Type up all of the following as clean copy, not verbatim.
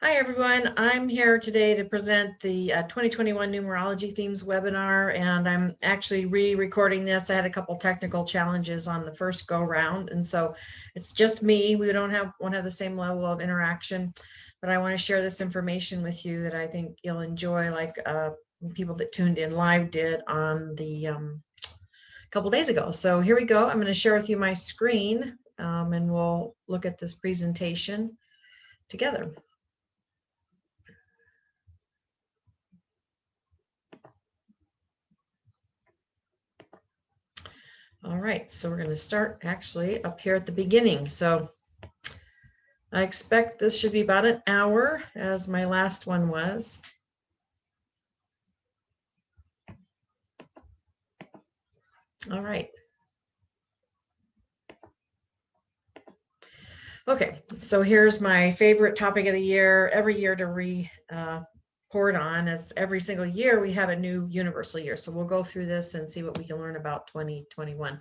Hi, everyone. I'm here today to present the 2021 Numerology Themes webinar, and I'm actually re-recording this. I had a couple technical challenges on the first go-round, and so it's just me. We won't have the same level of interaction, but I want to share this information with you that I think you'll enjoy, like people that tuned in live did on the couple days ago. So here we go. I'm going to share with you my screen, and we'll look at this presentation together. All right, so we're going to start actually up here at the beginning. So I expect this should be about an hour, as my last one was. All right. Okay, so here's my favorite topic of the year, every year to report on, as every single year we have a new universal year. So we'll go through this and see what we can learn about 2021.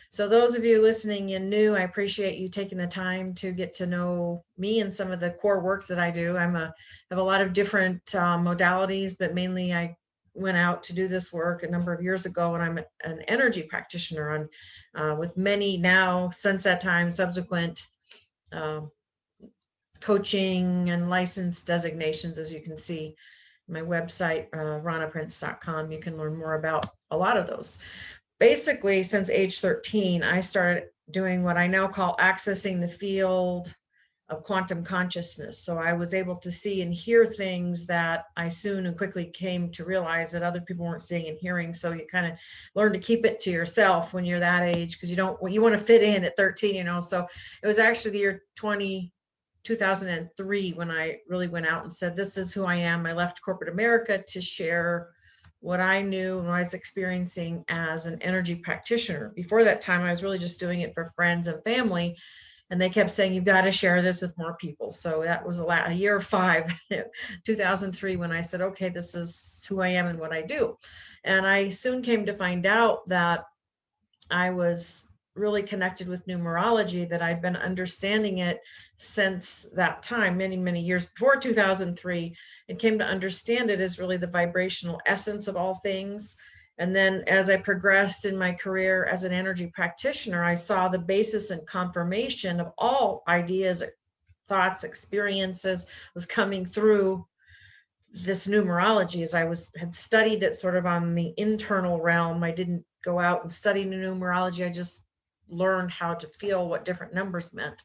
So those of you listening in new, I appreciate you taking the time to get to know me and some of the core work that I do. I have a lot of different modalities, but mainly I went out to do this work a number of years ago, and I'm an energy practitioner with many now, since that time, subsequent coaching and license designations. As you can see, my website, ronaprince.com, you can learn more about a lot of those. Basically, since age 13, I started doing what I now call accessing the field of quantum consciousness. So I was able to see and hear things that I soon and quickly came to realize that other people weren't seeing and hearing. So you kind of learn to keep it to yourself when you're that age, because you want to fit in at 13, you know. So it was actually the year 2003 when I really went out and said, this is who I am. I left corporate America to share what I knew and what I was experiencing as an energy practitioner. Before that time, I was really just doing it for friends and family. And they kept saying, you've got to share this with more people. So that was a year 5, 2003, when I said, okay, this is who I am and what I do. And I soon came to find out that I was really connected with numerology, that I've been understanding it since that time, many, many years before 2003, and came to understand it as really the vibrational essence of all things. And then as I progressed in my career as an energy practitioner, I saw the basis and confirmation of all ideas, thoughts, experiences was coming through this numerology. As I had studied it sort of on the internal realm. I didn't go out and study numerology. I just learned how to feel what different numbers meant.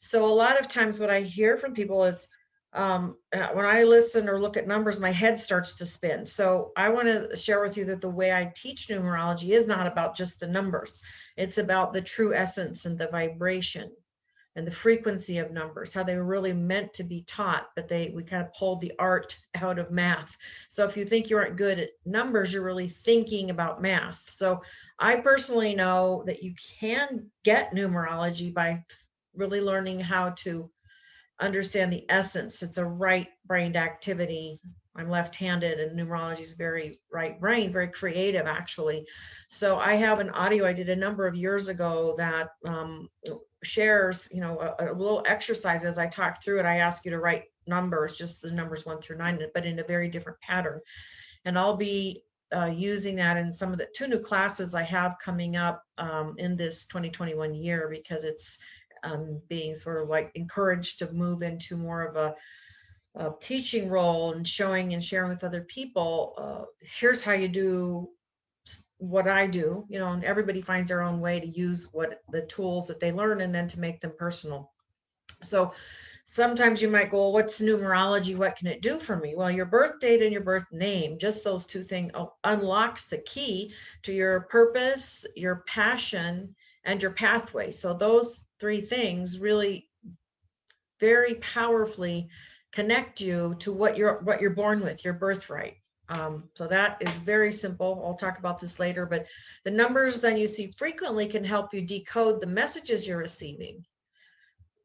So a lot of times what I hear from people is, when I listen or look at numbers, my head starts to spin. So I want to share with you that the way I teach numerology is not about just the numbers. It's about the true essence and the vibration and the frequency of numbers, how they were really meant to be taught, but we kind of pulled the art out of math. So if you think you aren't good at numbers, you're really thinking about math. So I personally know that you can get numerology by really learning how to understand the essence. It's a right-brained activity. I'm left-handed, and numerology is very right brain, very creative, actually. So I have an audio I did a number of years ago that shares, a little exercise. As I talk through it, I ask you to write numbers, just the numbers 1 through 9, but in a very different pattern. And I'll be using that in some of the 2 new classes I have coming up in this 2021 year, because it's being sort of like encouraged to move into more of a teaching role and showing and sharing with other people. Here's how you do what I do, and everybody finds their own way to use the tools that they learn, and then to make them personal. So sometimes you might go, what's numerology? What can it do for me? Well, your birth date and your birth name, just those 2 things unlocks the key to your purpose, your passion, and your pathway. So those 3 things really very powerfully connect you to what you're born with, your birthright. So that is very simple. I'll talk about this later, but the numbers then you see frequently can help you decode the messages you're receiving.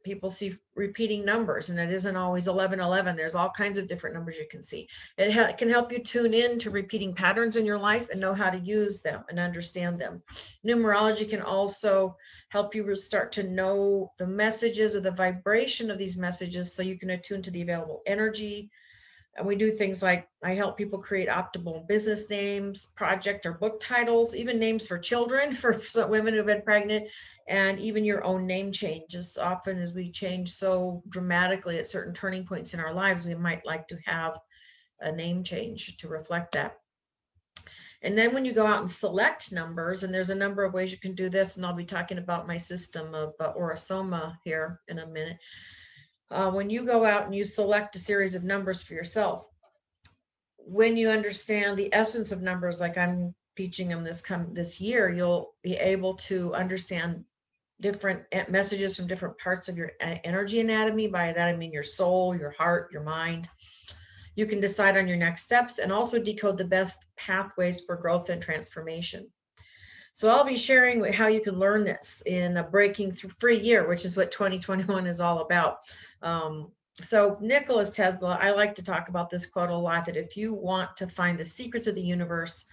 people see repeating numbers, and it isn't always 1111. There's all kinds of different numbers you can see. It can help you tune in to repeating patterns in your life and know how to use them and understand them. Numerology can also help you start to know the messages or the vibration of these messages, so you can attune to the available energy. And we do things like, I help people create optimal business names, project or book titles, even names for children, for some women who've been pregnant, and even your own name changes. Often as we change so dramatically at certain turning points in our lives, we might like to have a name change to reflect that. And then when you go out and select numbers, and there's a number of ways you can do this, and I'll be talking about my system of Aura-Soma here in a minute. When you go out and you select a series of numbers for yourself, when you understand the essence of numbers, like I'm teaching them this year, you'll be able to understand different messages from different parts of your energy anatomy. By that, I mean your soul, your heart, your mind. You can decide on your next steps and also decode the best pathways for growth and transformation. So I'll be sharing how you can learn this in a breaking through free year, which is what 2021 is all about. So Nikola Tesla, I like to talk about this quote a lot, that if you want to find the secrets of the universe,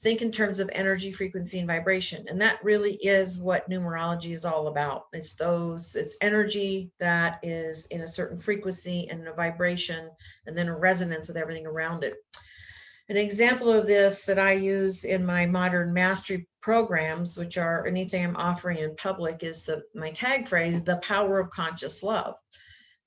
think in terms of energy, frequency, and vibration. And that really is what numerology is all about. It's energy that is in a certain frequency and a vibration, and then a resonance with everything around it. An example of this that I use in my modern mastery programs, which are anything I'm offering in public, is my tag phrase, the power of conscious love.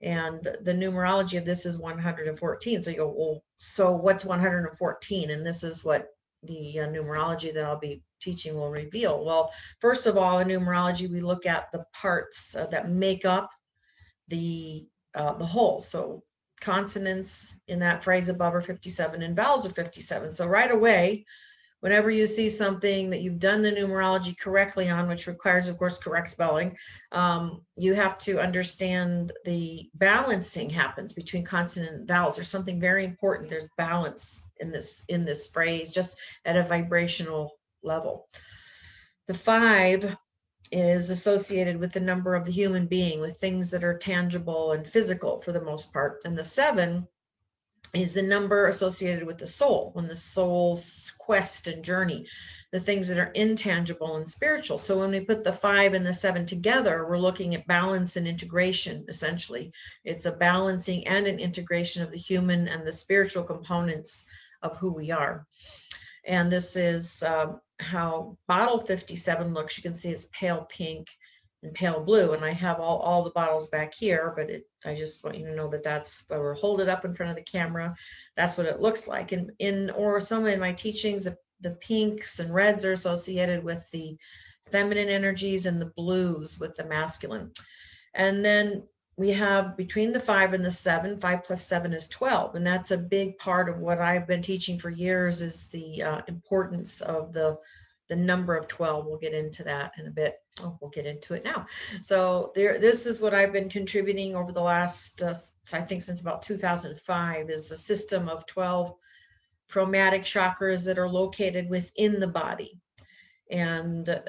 And the numerology of this is 114. So you go, well, so what's 114? And this is what the numerology that I'll be teaching will reveal. Well, first of all, in numerology, we look at the parts that make up the whole. So consonants in that phrase above are 57 and vowels are 57. So right away, whenever you see something that you've done the numerology correctly on, which requires, of course, correct spelling, you have to understand the balancing happens between consonant and vowels. There's something very important. There's balance in this phrase, just at a vibrational level. The 5 is associated with the number of the human being, with things that are tangible and physical for the most part. And the 7 is the number associated with the soul, and the soul's quest and journey, the things that are intangible and spiritual. So when we put the 5 and the 7 together, we're looking at balance and integration, essentially. It's a balancing and an integration of the human and the spiritual components of who we are. And this is how bottle 57 looks. You can see it's pale pink and pale blue, and I have all the bottles back here, but I just want you to know that that's, if I were to hold it up in front of the camera, that's what it looks like. And in Aura-Soma, in my teachings, the pinks and reds are associated with the feminine energies, and the blues with the masculine. And then we have between the 5 and the 7, 5 plus 7 is 12. And that's a big part of what I've been teaching for years, is the importance of the number of 12. We'll get into that in a bit. Oh, we'll get into it now. So this is what I've been contributing over the last, I think since about 2005, is the system of 12 chromatic chakras that are located within the body. And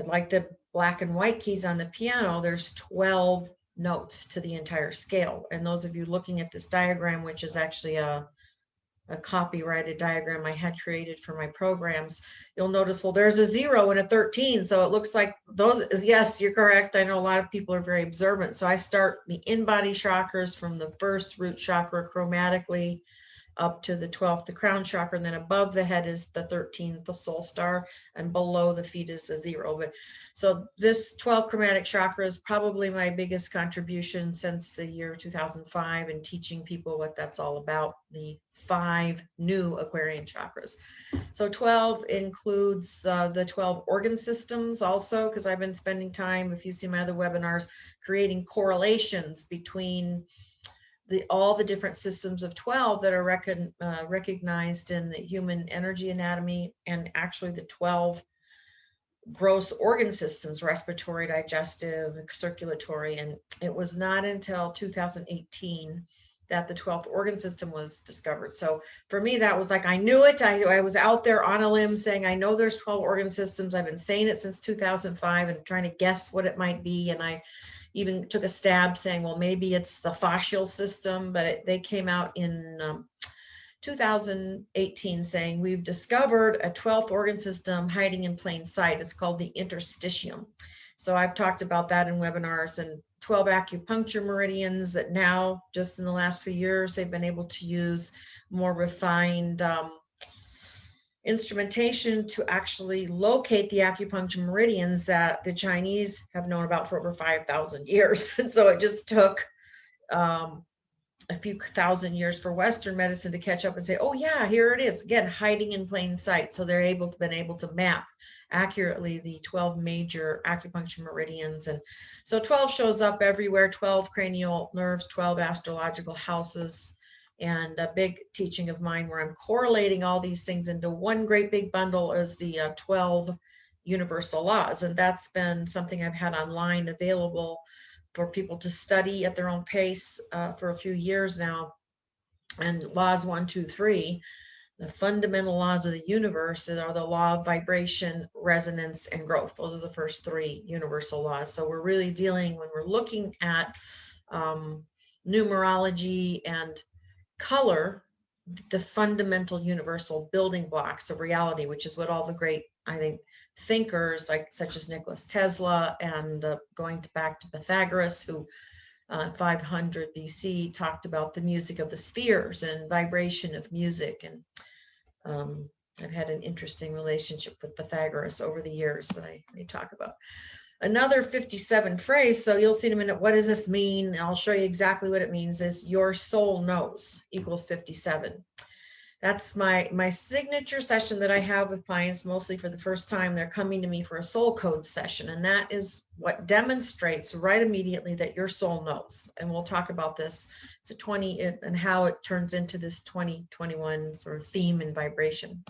like the black and white keys on the piano, there's 12 notes to the entire scale. And those of you looking at this diagram, which is actually a copyrighted diagram I had created for my programs, you'll notice, well, there's a 0 and a 13. So it looks like those, yes, you're correct. I know a lot of people are very observant. So I start the in-body chakras from the first root chakra chromatically up to the 12th, the crown chakra, and then above the head is the 13th, the soul star, and below the feet is the 0. But so this 12 chromatic chakra is probably my biggest contribution since the year 2005, and teaching people what that's all about, the 5 new Aquarian chakras. So 12 includes the 12 organ systems also, because I've been spending time, if you see my other webinars, creating correlations between all the different systems of 12 that are recognized in the human energy anatomy, and actually the 12 gross organ systems, respiratory, digestive, circulatory. And it was not until 2018 that the 12th organ system was discovered. So for me, that was like, I knew it. I was out there on a limb saying, I know there's 12 organ systems. I've been saying it since 2005 and trying to guess what it might be. And I even took a stab saying, well, maybe it's the fascial system, but they came out in 2018 saying, we've discovered a 12th organ system hiding in plain sight. It's called the interstitium. So I've talked about that in webinars, and 12 acupuncture meridians that now, just in the last few years, they've been able to use more refined instrumentation to actually locate the acupuncture meridians that the Chinese have known about for over 5,000 years. And so it just took a few thousand years for Western medicine to catch up and say, oh yeah, here it is, again, hiding in plain sight. So they're been able to map accurately the 12 major acupuncture meridians. And so 12 shows up everywhere, 12 cranial nerves, 12 astrological houses, and a big teaching of mine where I'm correlating all these things into one great big bundle is the 12 universal laws. And that's been something I've had online available for people to study at their own pace for a few years now. And laws 1, 2, 3, the fundamental laws of the universe are the law of vibration, resonance, and growth. Those are the first 3 universal laws. So we're really dealing, when we're looking at numerology and color, the fundamental universal building blocks of reality, which is what all the great, I think, thinkers such as Nikola Tesla and going back to Pythagoras, who 500 BC talked about the music of the spheres and vibration of music. And I've had an interesting relationship with Pythagoras over the years that I may talk about. Another 57 phrase, so you'll see in a minute, what does this mean? I'll show you exactly what it means, is your soul knows equals 57. That's my signature session that I have with clients, mostly for the first time. They're coming to me for a soul code session. And that is what demonstrates right immediately that your soul knows. And we'll talk about this. It's a 20 and how it turns into this 2021 sort of theme and vibration.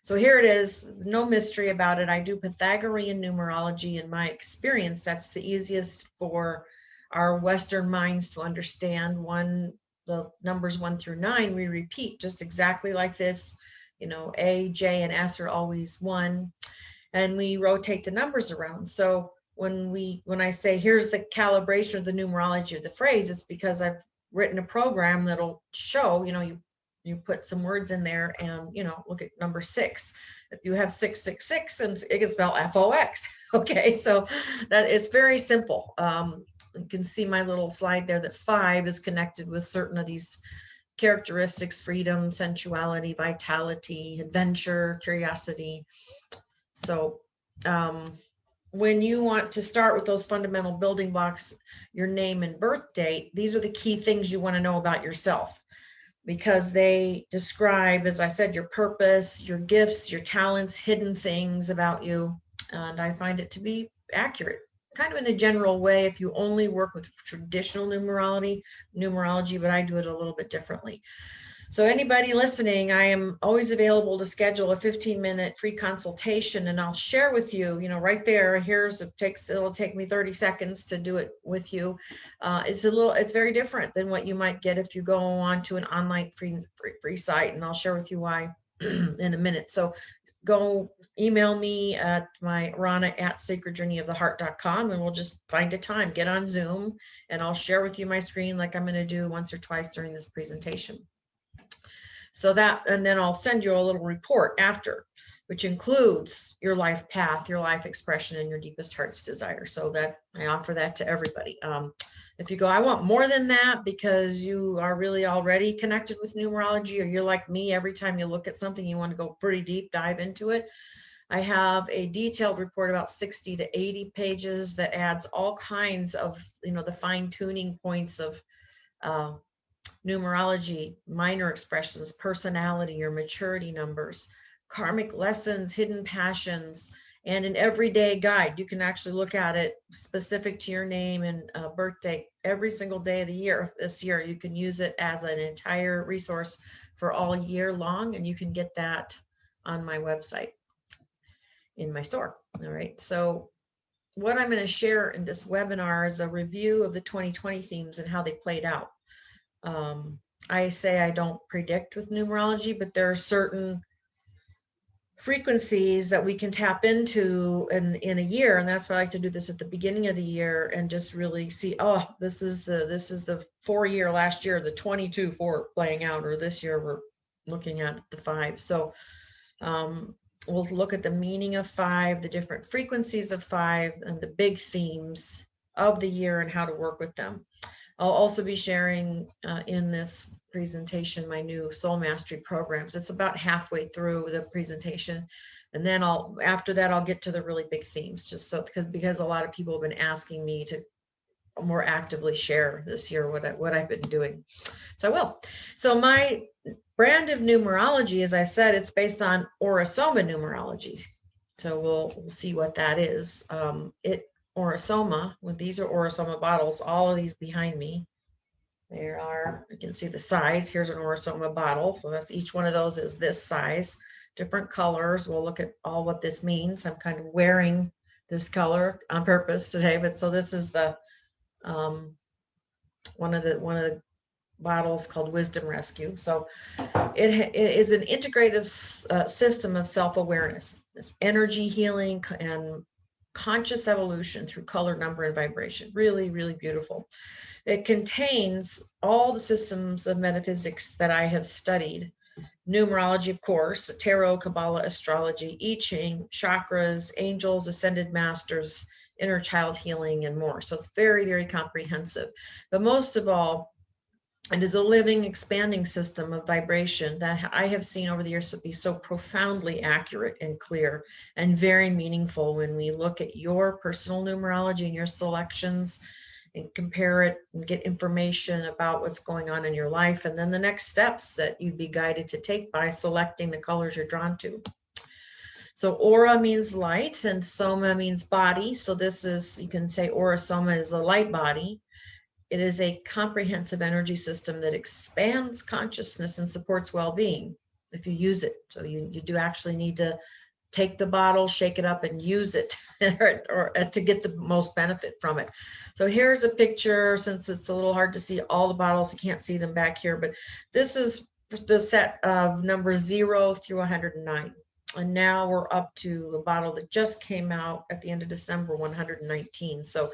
So here it is, no mystery about it. I do Pythagorean numerology. In my experience, that's the easiest for our Western minds to understand. The numbers 1 through 9, we repeat just exactly like this. You know, A, J, and S are always 1, and we rotate the numbers around. So when I say, here's the calibration of the numerology of the phrase, it's because I've written a program that'll show, you put some words in there and, look at number 6. If you have 666, and it can spell FOX. Okay, so that is very simple. You can see my little slide there that 5 is connected with certain of these characteristics: freedom, sensuality, vitality, adventure, curiosity. So when you want to start with those fundamental building blocks, your name and birth date, these are the key things you want to know about yourself, because they describe, as I said, your purpose, your gifts, your talents, hidden things about you. And I find it to be accurate, kind of in a general way, if you only work with traditional numerology, but I do it a little bit differently. So anybody listening, I am always available to schedule a 15-minute free consultation, and I'll share with you, right there, it'll take me 30 seconds to do it with you. It's very different than what you might get if you go on to an online free site, and I'll share with you why in a minute. So go email me at my rana@sacredjourneyoftheheart.com, and we'll just find a time, get on Zoom, and I'll share with you my screen like I'm going to do once or twice during this presentation. So and then I'll send you a little report after, which includes your life path, your life expression, and your deepest heart's desire. So that I offer that to everybody. If you go, I want more than that, because you are really already connected with numerology, or you're like me, every time you look at something, you want to go pretty deep dive into it. I have a detailed report, about 60 to 80 pages, that adds all kinds of, the fine tuning points of numerology, minor expressions, personality, your maturity numbers, karmic lessons, hidden passions, and an everyday guide. You can actually look at it specific to your name and birthday every single day of the year. This year, you can use it as an entire resource for all year long, and you can get that on my website in my store. All right. So what I'm going to share in this webinar is a review of the 2020 themes and how they played out. I say I don't predict with numerology, but there are certain frequencies that we can tap into in a year. And that's why I like to do this at the beginning of the year and just really see, oh, this is the 4-year last year, the 22-4 playing out, or this year we're looking at the 5. So we'll look at the meaning of 5, the different frequencies of 5, and the big themes of the year and how to work with them. I'll also be sharing in this presentation my new Soul Mastery programs. It's about halfway through the presentation, and then after that I'll get to the really big themes, just so because a lot of people have been asking me to more actively share this year what I've been doing. So I will. So my brand of numerology, as I said, it's based on Aura-Soma numerology. So we'll see what that is. Aura-Soma, these are Aura-Soma bottles, all of these behind me. There are, you can see the size. Here's an Aura-Soma bottle. So that's, each one of those is this size, different colors. We'll look at all what this means. I'm kind of wearing this color on purpose today, but so this is the one of the bottles called Wisdom Rescue. So it is an integrative system of self-awareness, this energy healing and conscious evolution through color, number, and vibration. Really, really beautiful. It contains all the systems of metaphysics that I have studied. Numerology, of course, tarot, Kabbalah, astrology, I Ching, chakras, angels, ascended masters, inner child healing, and more. So it's very, very comprehensive. But most of all, it is a living, expanding system of vibration that I have seen over the years to be so profoundly accurate and clear and very meaningful when we look at your personal numerology and your selections and compare it and get information about what's going on in your life, and then the next steps that you'd be guided to take by selecting the colors you're drawn to. So aura means light and soma means body. So this is, you can say Aura-Soma is a light body. It is a comprehensive energy system that expands consciousness and supports well-being if you use it. So you do actually need to take the bottle, shake it up, and use it or to get the most benefit from it. So here's a picture, since it's a little hard to see all the bottles, you can't see them back here, but this is the set of numbers 0 through 109. And now we're up to a bottle that just came out at the end of December, 119. So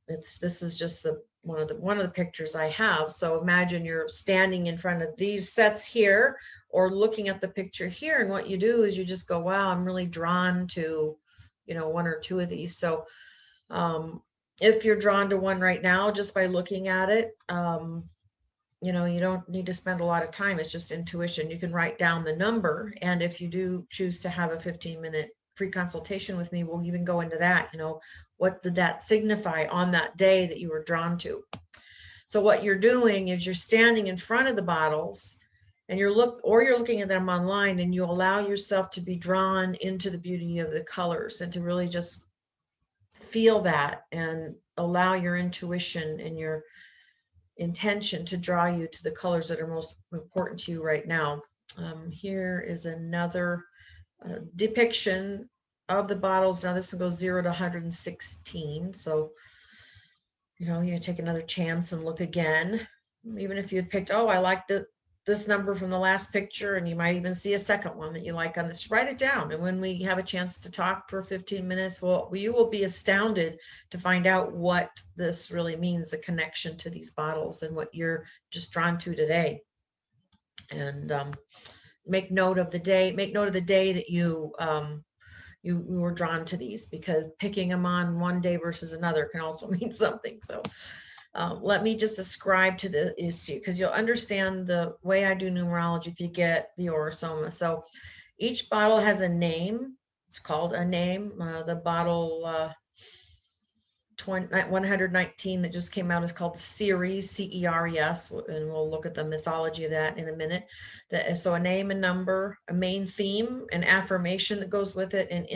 this is just one of the pictures I have. So imagine you're standing in front of these sets here or looking at the picture here, and what you do is you just go, wow, I'm really drawn to, one or two of these. So if you're drawn to one right now, just by looking at it, you don't need to spend a lot of time. It's just intuition. You can write down the number, and if you do choose to have a 15-minute free consultation with me, we'll even go into that. What did that signify on that day that you were drawn to? So what you're doing is you're standing in front of the bottles and you're looking at them online, and you allow yourself to be drawn into the beauty of the colors and to really just feel that and allow your intuition and your intention to draw you to the colors that are most important to you right now. Here is another depiction of the bottles. Now this one goes 0 to 116. So, you take another chance and look again. Even if you picked, oh, I like this number from the last picture, and you might even see a second one that you like on this, write it down. And when we have a chance to talk for 15 minutes, you will be astounded to find out what this really means, the connection to these bottles and what you're just drawn to today. And make note of the day that you were drawn to these, because picking them on one day versus another can also mean something. So let me just ascribe to the issue, because you'll understand the way I do numerology if you get the Aura-Soma. So each bottle has a name. It's called a name. The bottle 119 that just came out is called Ceres, Ceres, and we'll look at the mythology of that in a minute. So a name, a number, a main theme, an affirmation that goes with it, and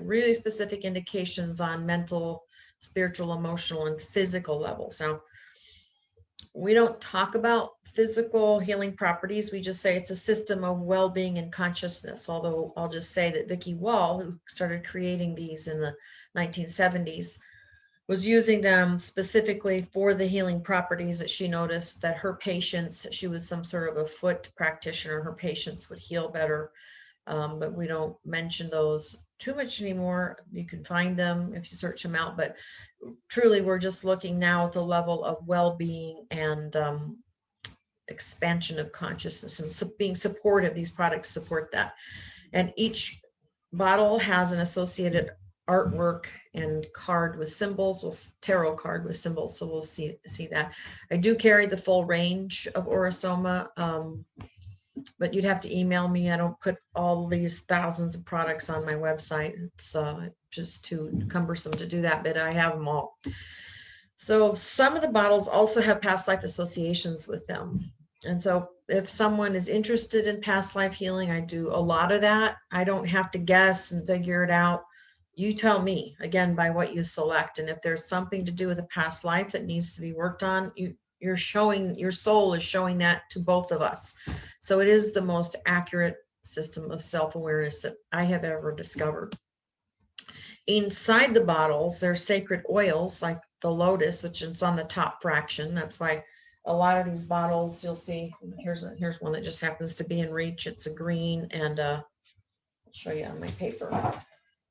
really specific indications on mental, spiritual, emotional, and physical levels. Now, we don't talk about physical healing properties. We just say it's a system of well-being and consciousness. Although I'll just say that Vicky Wall, who started creating these in the 1970s, was using them specifically for the healing properties that she noticed that her patients, she was some sort of a foot practitioner, her patients would heal better but we don't mention those too much anymore. You can find them if you search them out, but truly we're just looking now at the level of well-being and expansion of consciousness, and being supportive. These products support that. And each bottle has an associated artwork and card with symbols, tarot card with symbols. So we'll see that. I do carry the full range of Aura-Soma, but you'd have to email me. I don't put all these thousands of products on my website. It's just too cumbersome to do that, but I have them all. So some of the bottles also have past life associations with them. And so if someone is interested in past life healing, I do a lot of that. I don't have to guess and figure it out. You tell me, again, by what you select. And if there's something to do with a past life that needs to be worked on, you're showing, your soul is showing that to both of us. So it is the most accurate system of self-awareness that I have ever discovered. Inside the bottles, there's sacred oils like the lotus, which is on the top fraction. That's why a lot of these bottles, you'll see, here's one that just happens to be in reach. It's a green, and I'll show you on my paper.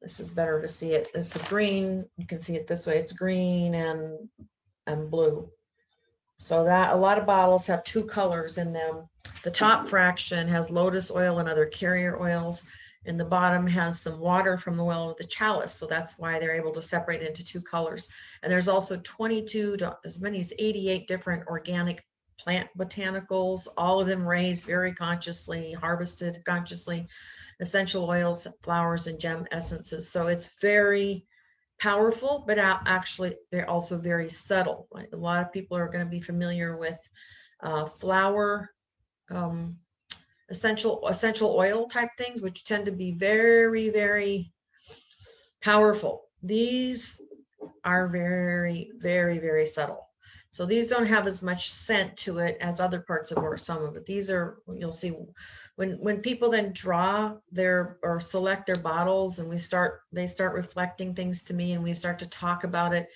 This is better to see it. It's a green. You can see it this way. It's green and blue. So that a lot of bottles have two colors in them. The top fraction has lotus oil and other carrier oils, and the bottom has some water from the well of the chalice. So that's why they're able to separate into two colors. And there's also 22 to as many as 88 different organic plant botanicals, all of them raised very consciously, harvested consciously, essential oils, flowers, and gem essences. So it's very powerful, but actually they're also very subtle. Like a lot of people are going to be familiar with flower, essential oil type things, which tend to be very, very powerful. These are very, very, very subtle. So these don't have as much scent to it as other parts of Aura-Soma, but these are, you'll see when people then draw their or select their bottles, and they start reflecting things to me, and we start to talk about it.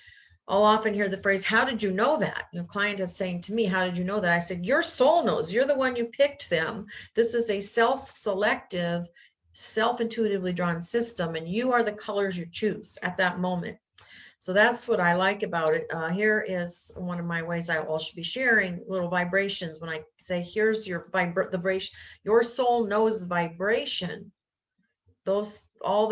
I'll often hear the phrase, "How did you know that?" A client is saying to me, "How did you know that?" I said, "Your soul knows. You're the one, you picked them. This is a self-selective, self-intuitively drawn system, and you are the colors you choose at that moment." So that's what I like about it. Here is one of my ways I should be sharing little vibrations. When I say, here's your vibration, your soul knows vibration. All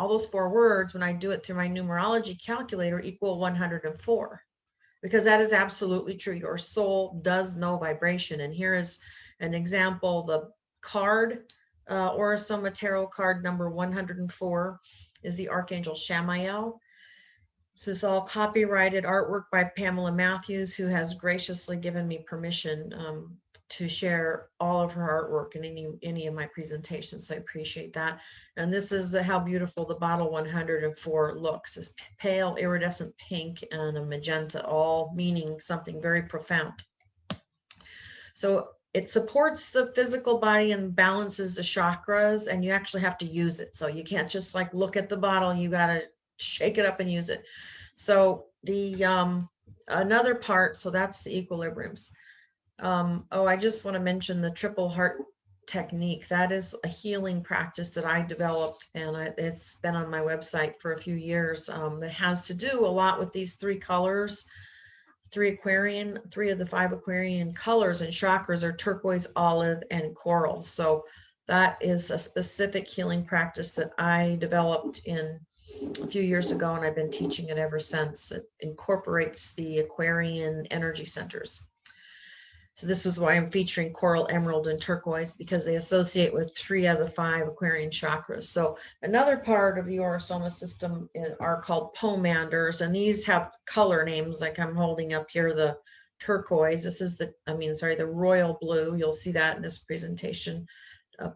those 4 words, when I do it through my numerology calculator, equal 104, because that is absolutely true. Your soul does know vibration. And here is an example. The card, Aura-Soma Tarot card number 104 is the Archangel Shamael. This is all copyrighted artwork by Pamela Matthews, who has graciously given me permission to share all of her artwork in any of my presentations. So I appreciate that. And this is how beautiful the bottle 104 looks. It's pale iridescent pink and a magenta, all meaning something very profound. So it supports the physical body and balances the chakras, and you actually have to use it. So you can't just like look at the bottle, you got to shake it up and use it. So the another part, so that's the equilibriums. I just want to mention the triple heart technique. That is a healing practice that I developed, and it's been on my website for a few years. It has to do a lot with these 3 colors, 3 of the 5 Aquarian colors and chakras are turquoise, olive, and coral. So that is a specific healing practice that I developed a few years ago, and I've been teaching it ever since. It incorporates the Aquarian energy centers. So this is why I'm featuring coral, emerald, and turquoise, because they associate with 3 of the 5 Aquarian chakras. So another part of the Aura-Soma system are called pomanders, and these have color names like I'm holding up here, the turquoise. This is the royal blue. You'll see that in this presentation.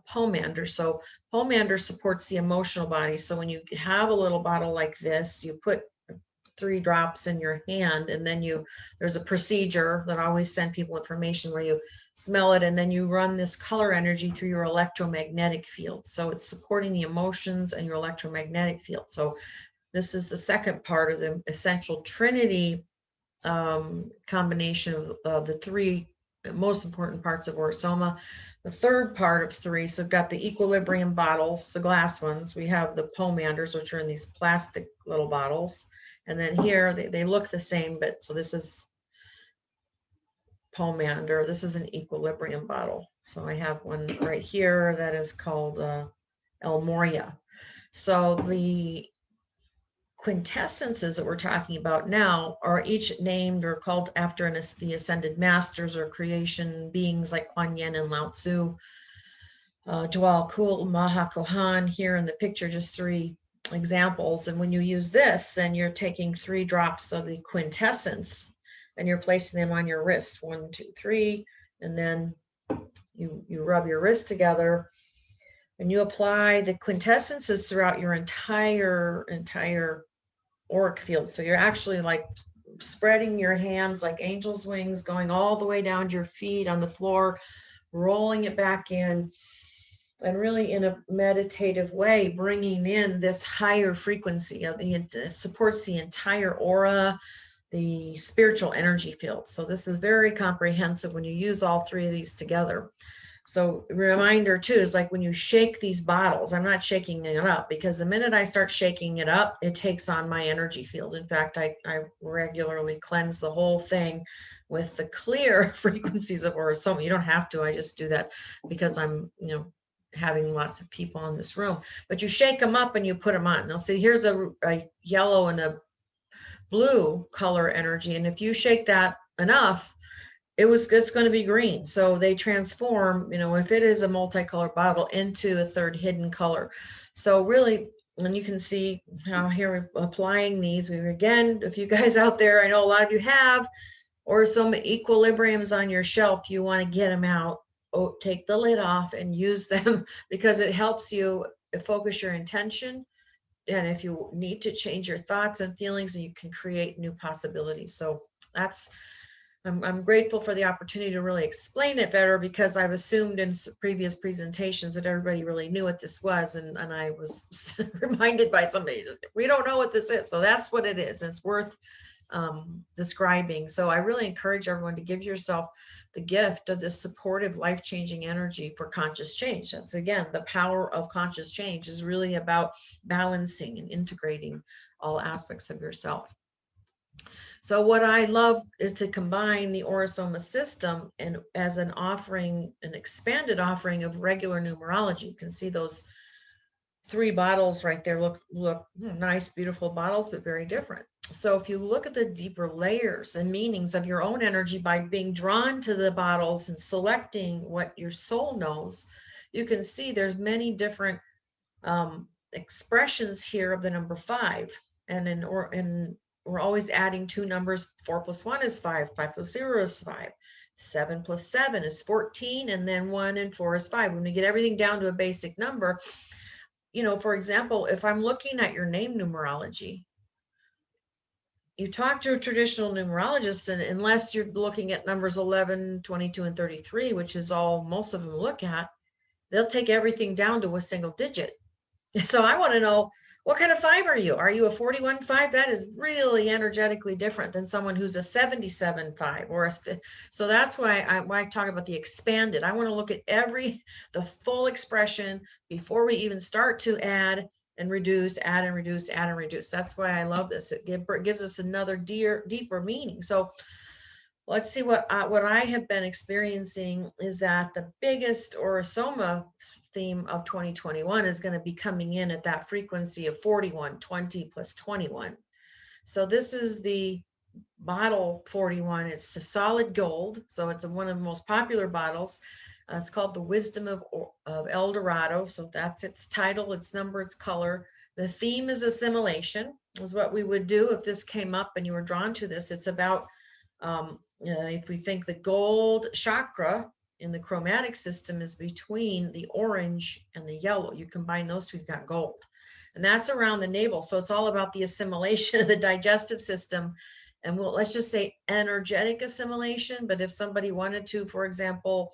Pomander. So pomander supports the emotional body. So when you have a little bottle like this, you put 3 drops in your hand, and then there's a procedure that I always send people information where you smell it, and then you run this color energy through your electromagnetic field. So it's supporting the emotions and your electromagnetic field. So this is the second part of the essential trinity combination of the 3 most important parts of Aura-Soma. The third part of 3, so we've got the equilibrium bottles, the glass ones. We have the pomanders, which are in these plastic little bottles. And then here, they look the same, but so this is pomander. This is an equilibrium bottle. So I have one right here that is called El Moria. So the quintessences that we're talking about now are each named or called after the ascended masters or creation beings like Kuan Yin and Lao Tzu, Dwal Kul, Maha Kohan. Here in the picture, just 3 examples. And when you use this, and you're taking 3 drops of the quintessence, and you're placing them on your wrist, 1, 2, 3, and then you rub your wrist together, and you apply the quintessences throughout your entire auric field. So you're actually like spreading your hands like angel's wings, going all the way down to your feet on the floor, rolling it back in, and really in a meditative way, bringing in this higher frequency of it supports the entire aura, the spiritual energy field. So this is very comprehensive when you use all 3 of these together. So reminder too is like when you shake these bottles, I'm not shaking it up, because the minute I start shaking it up, it takes on my energy field. In fact, I regularly cleanse the whole thing with the clear frequencies of Aura-Soma. You don't have to, I just do that because I'm, having lots of people in this room. But you shake them up and you put them on. Now see, here's a yellow and a blue color energy. And if you shake that enough, it's going to be green. So they transform, if it is a multicolored bottle, into a third hidden color. So really, and you can see how here we're applying these. Again, if you guys out there, I know a lot of you have, or some equilibriums on your shelf, you want to get them out. Oh, take the lid off and use them because it helps you focus your intention. And if you need to change your thoughts and feelings, you can create new possibilities. So I'm grateful for the opportunity to really explain it better, because I've assumed in previous presentations that everybody really knew what this was. And I was reminded by somebody, we don't know what this is. So that's what it is. It's worth describing. So I really encourage everyone to give yourself the gift of this supportive, life-changing energy for conscious change. That's, again, the power of conscious change is really about balancing and integrating all aspects of yourself. So what I love is to combine the Aura-Soma system and as an offering, an expanded offering of regular numerology. You can see those 3 bottles right there look nice, beautiful bottles, but very different. So if you look at the deeper layers and meanings of your own energy by being drawn to the bottles and selecting what your soul knows, you can see there's many different expressions here of the number 5. And we're always adding 2 numbers. 4 + 1 is 5. 5 + 0 is 5. 7 + 7 is 14. And then 1 and 4 is 5. When we get everything down to a basic number, for example, if I'm looking at your name numerology, you talk to a traditional numerologist, and unless you're looking at numbers 11, 22, and 33, which is all most of them look at, they'll take everything down to a single digit. So I want to know, what kind of 5 are you? Are you a 41 5? That is really energetically different than someone who's a 77 5 or so that's why I talk about the expanded. I want to look at the full expression before we even start to add and reduce, add and reduce, add and reduce. That's why I love this. It gives us another deeper meaning. So let's see what I have been experiencing is that the biggest Aura-Soma theme of 2021 is going to be coming in at that frequency of 41, 20 + 21. So this is the bottle 41. It's a solid gold. So it's one of the most popular bottles. It's called the Wisdom of El Dorado. So that's its title, its number, its color. The theme is assimilation, is what we would do if this came up and you were drawn to this. It's about if we think the gold chakra in the chromatic system is between the orange and the yellow, you combine those 2, you've got gold, and that's around the navel. So it's all about the assimilation of the digestive system, and let's just say energetic assimilation. But if somebody wanted to, for example,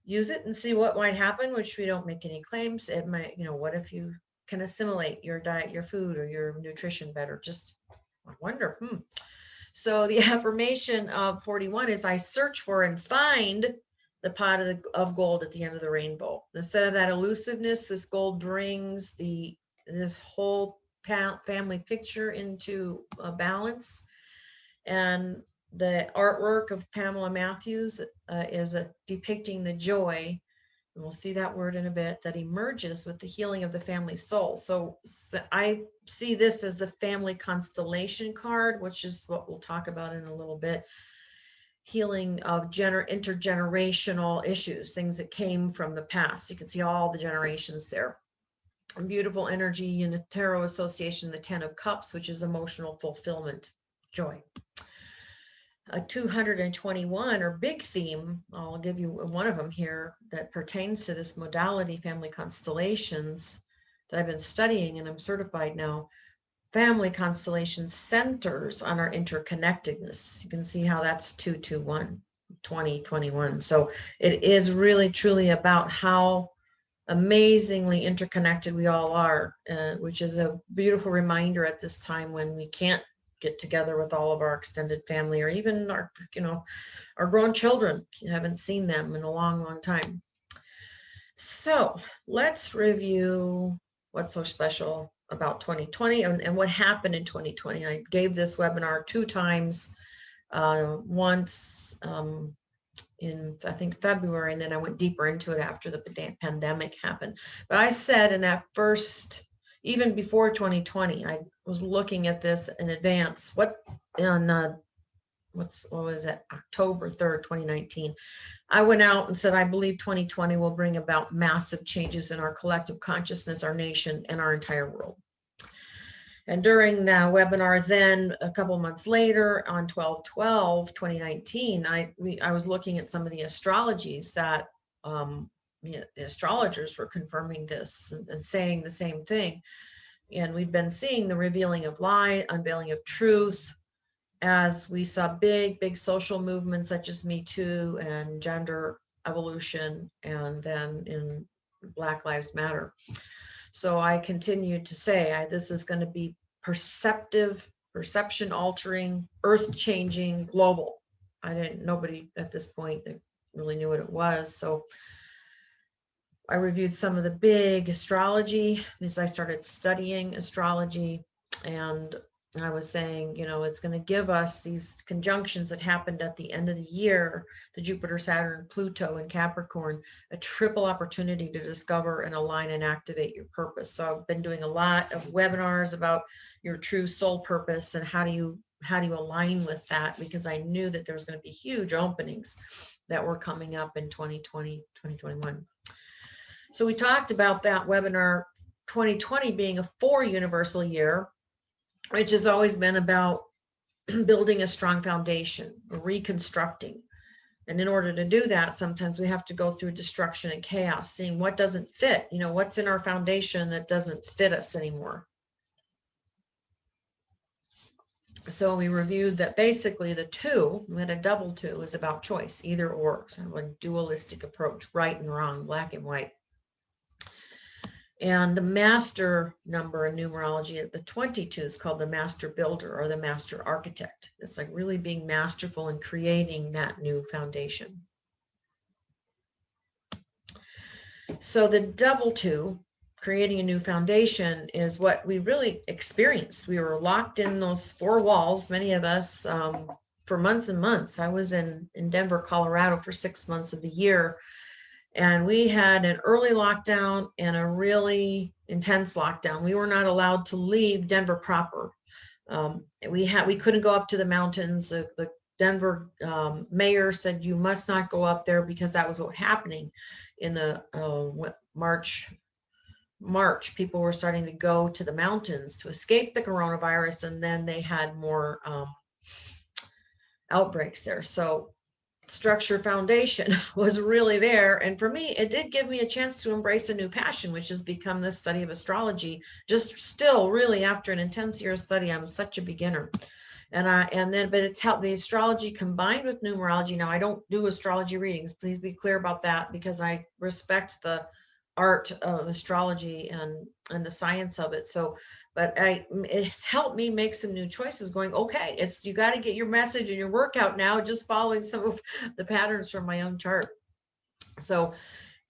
use it and see what might happen, which we don't make any claims, it might, what if you can assimilate your diet, your food, or your nutrition better? Just I wonder. So the affirmation of 41 is I search for and find the pot of gold at the end of the rainbow. Instead of that elusiveness, this gold brings this whole family picture into a balance. And the artwork of Pamela Matthews is depicting the joy, and we'll see that word in a bit, that emerges with the healing of the family soul. So I see this as the family constellation card, which is what we'll talk about in a little bit. Healing of intergenerational issues, things that came from the past. You can see all the generations there. And beautiful energy in the Tarot Association, the 10 of Cups, which is emotional fulfillment, joy. A 221, or big theme, I'll give you one of them here that pertains to this modality, family constellations, that I've been studying and I'm certified now. Family constellation centers on our interconnectedness. You can see how that's 221, 2021. So it is really truly about how amazingly interconnected we all are, which is a beautiful reminder at this time when we can't get together with all of our extended family, or even our, our grown children. You haven't seen them in a long, long time. So let's review what's so special about 2020 and what happened in 2020. I gave this webinar 2 times, once in, I think, February, and then I went deeper into it after the pandemic happened. But I said in that first, even before 2020, I was looking at this in advance. What was it, October 3rd, 2019. I went out and said, I believe 2020 will bring about massive changes in our collective consciousness, our nation, and our entire world. And during the webinar then, a couple months later, on 12/12/2019, I was looking at some of the astrologies that the astrologers were confirming this and saying the same thing. And we've been seeing the revealing of light, unveiling of truth, as we saw big social movements such as Me Too and gender evolution, and then in Black Lives Matter. So I continued to say, this is going to be perception altering, earth changing, global. Nobody at this point really knew what it was. So I reviewed some of the big astrology as I started studying astrology, and I was saying, it's going to give us these conjunctions that happened at the end of the year, the Jupiter, Saturn, Pluto, and Capricorn, a triple opportunity to discover and align and activate your purpose. So I've been doing a lot of webinars about your true soul purpose and how do you align with that, because I knew that there was going to be huge openings that were coming up in 2020, 2021. So we talked about that webinar, 2020 being a 4 universal year, which has always been about building a strong foundation, reconstructing. And in order to do that, sometimes we have to go through destruction and chaos, seeing what doesn't fit, what's in our foundation that doesn't fit us anymore. So we reviewed that basically the 2, we had a double 2, is about choice, either or, kind of a dualistic approach, right and wrong, black and white. And the master number in numerology, the 22, is called the master builder or the master architect. It's like really being masterful in creating that new foundation. So the double 2, creating a new foundation, is what we really experienced. We were locked in those 4 walls, many of us, for months and months. I was in Denver, Colorado for 6 months of the year. And we had an early lockdown and a really intense lockdown. We were not allowed to leave Denver proper. We couldn't go up to the mountains. The Denver mayor said you must not go up there, because that was what was happening in the March. People were starting to go to the mountains to escape the coronavirus, and then they had more outbreaks there. So structure foundation was really there, and for me it did give me a chance to embrace a new passion, which has become this study of astrology. Just still really after an intense year of study, I'm such a beginner, but it's how the astrology combined with numerology. Now I don't do astrology readings, please be clear about that, because I respect the art of astrology and the science of it. So, but it's helped me make some new choices going, okay, you got to get your message and your workout now, just following some of the patterns from my own chart. So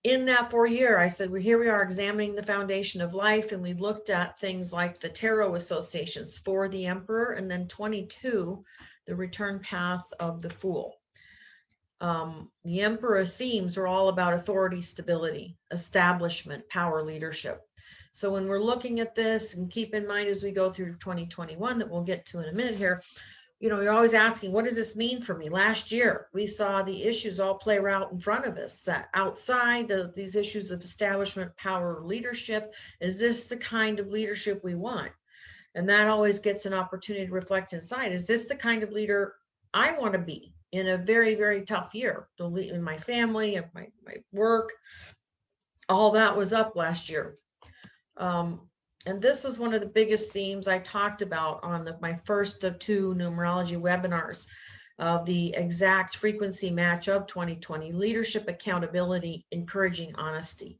in that 4-year, I said, well, here we are examining the foundation of life. And we looked at things like the tarot associations for the Emperor, and then 22, the return path of the Fool. The Emperor themes are all about authority, stability, establishment, power, leadership. So when we're looking at this, and keep in mind as we go through 2021 that we'll get to in a minute here, you know, you're always asking, what does this mean for me? Last year, we saw the issues all play out in front of us. Outside of these issues of establishment, power, leadership, is this the kind of leadership we want? And that always gets an opportunity to reflect inside. Is this the kind of leader I want to be in a very, very tough year? In my family, and my work, all that was up last year. And this was one of the biggest themes I talked about on my first of 2 numerology webinars, of the exact frequency match of 2020, leadership, accountability, encouraging honesty.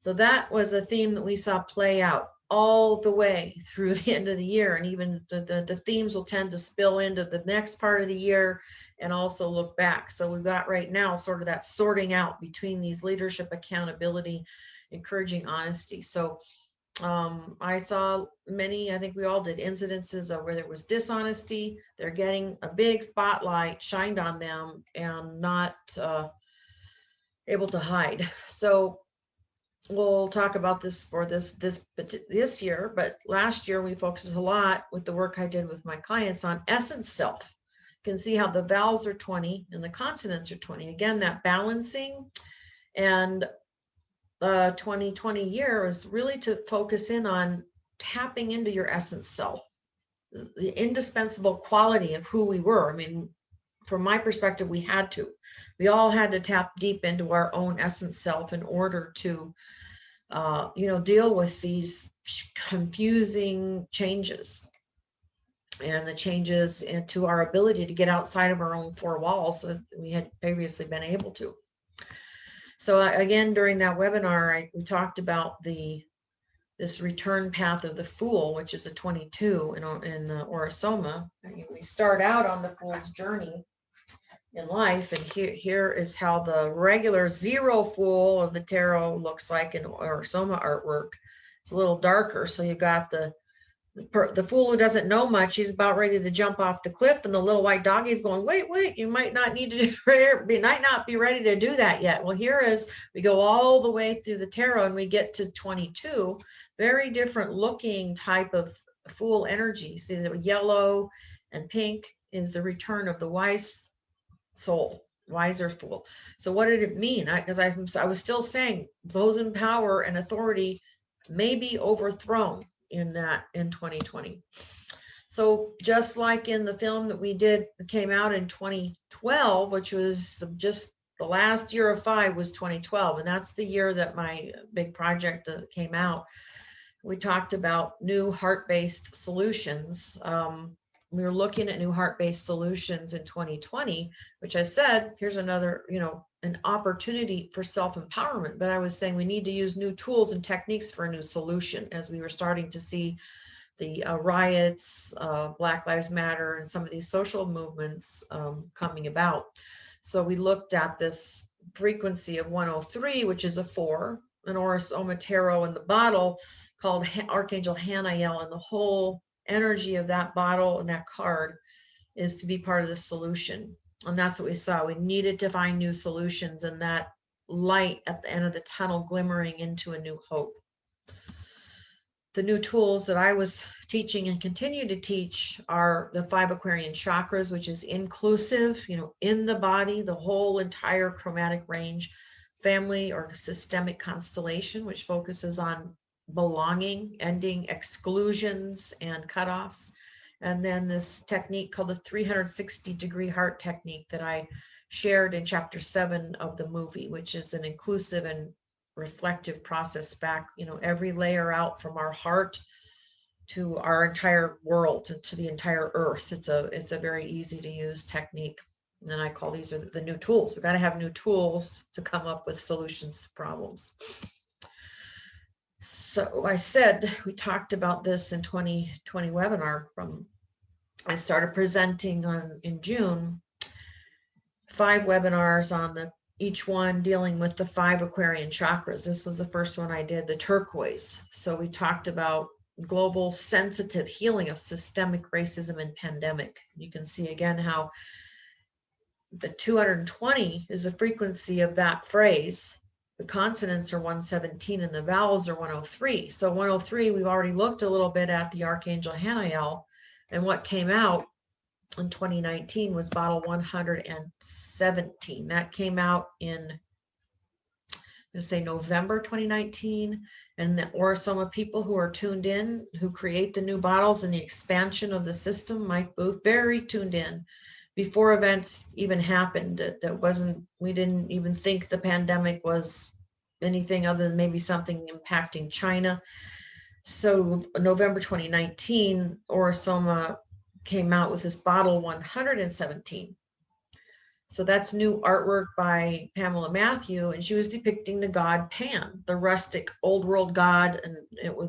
So that was a theme that we saw play out all the way through the end of the year. And even the themes will tend to spill into the next part of the year and also look back. So we've got right now sort of that sorting out between these leadership, accountability, encouraging honesty. So I saw many, I think we all did, incidences of where there was dishonesty. They're getting a big spotlight shined on them and not able to hide. So we'll talk about this for this year, but last year we focused a lot with the work I did with my clients on essence self. You can see how the vowels are 20 and the consonants are 20. Again, that balancing. And 2020 year is really to focus in on tapping into your essence self, the indispensable quality of who we were. I mean, from my perspective, we all had to tap deep into our own essence self in order to, deal with these confusing changes and the changes into our ability to get outside of our own 4 walls as we had previously been able to. So again, during that webinar, we talked about this return path of the Fool, which is a 22 in the Aura-Soma. We start out on the Fool's journey in life, and here is how the regular 0 Fool of the tarot looks like in Aura-Soma artwork. It's a little darker, so you got the Fool who doesn't know much. He's about ready to jump off the cliff, and the little white doggy is going, wait, you might not need to might not be ready to do that yet. Well, here is, we go all the way through the tarot and we get to 22, very different looking type of Fool energy. See, the yellow and pink is the return of the wise soul, wiser Fool. So what did it mean? Because I was still saying those in power and authority may be overthrown in 2020. So just like in the film that we did, that came out in 2012, which was just the last year of 5 was 2012. And that's the year that my big project came out. We talked about new heart-based solutions. We were looking at new heart-based solutions in 2020, which I said, here's another, an opportunity for self-empowerment. But I was saying we need to use new tools and techniques for a new solution, as we were starting to see the riots, Black Lives Matter, and some of these social movements coming about. So we looked at this frequency of 103, which is a 4, an Aura-Soma Tarot in the bottle called Archangel Hanael, and the whole energy of that bottle and that card is to be part of the solution. And that's what we saw. We needed to find new solutions, and that light at the end of the tunnel glimmering into a new hope. The new tools that I was teaching and continue to teach are the 5 Aquarian chakras, which is inclusive, in the body, the whole entire chromatic range. Family or systemic constellation, which focuses on belonging, ending exclusions and cutoffs. And then this technique called the 360-degree heart technique that I shared in chapter 7 of the movie, which is an inclusive and reflective process back, every layer out from our heart to our entire world, to the entire earth. It's a very easy to use technique. And I call these are the new tools. We've got to have new tools to come up with solutions to problems. So I said, we talked about this in 2020 webinar from, I started presenting in June, 5 webinars on each one dealing with the 5 Aquarian chakras. This was the first one I did, the turquoise. So we talked about global sensitive healing of systemic racism and pandemic. You can see again how the 220 is the frequency of that phrase. The consonants are 117 and the vowels are 103. So 103, we've already looked a little bit at the Archangel Hanael, and what came out in 2019 was bottle 117. That came out in, I'm going to say November 2019. And the Aura-Soma people who are tuned in, who create the new bottles and the expansion of the system, Mike Booth, very tuned in. Before events even happened, that wasn't, we didn't even think the pandemic was anything other than maybe something impacting China. So November 2019, Aura-Soma came out with this bottle 117. So that's new artwork by Pamela Matthew, and she was depicting the god Pan, the rustic old world god, and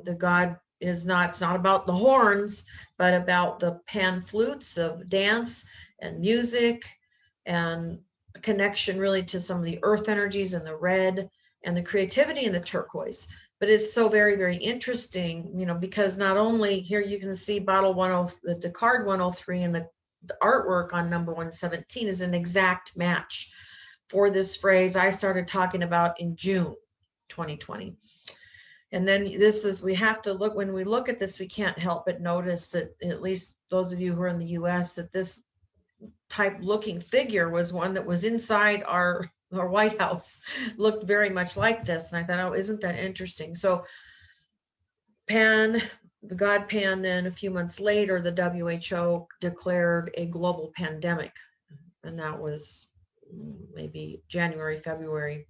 the god is not, it's not about the horns, but about the pan flutes of dance and music and a connection really to some of the earth energies and the red and the creativity in the turquoise. But it's so very, very interesting, you know, because not only here you can see bottle 10, the card 103, and the artwork on number 117 is an exact match for this phrase I started talking about in June 2020. And then this is, we have to look, when we look at this, we can't help but notice that, at least those of you who are in the US, that this type looking figure was one that was inside our White House, looked very much like this. And I thought, oh, isn't that interesting? So Pan, the god Pan, then a few months later, the WHO declared a global pandemic. And that was maybe January, February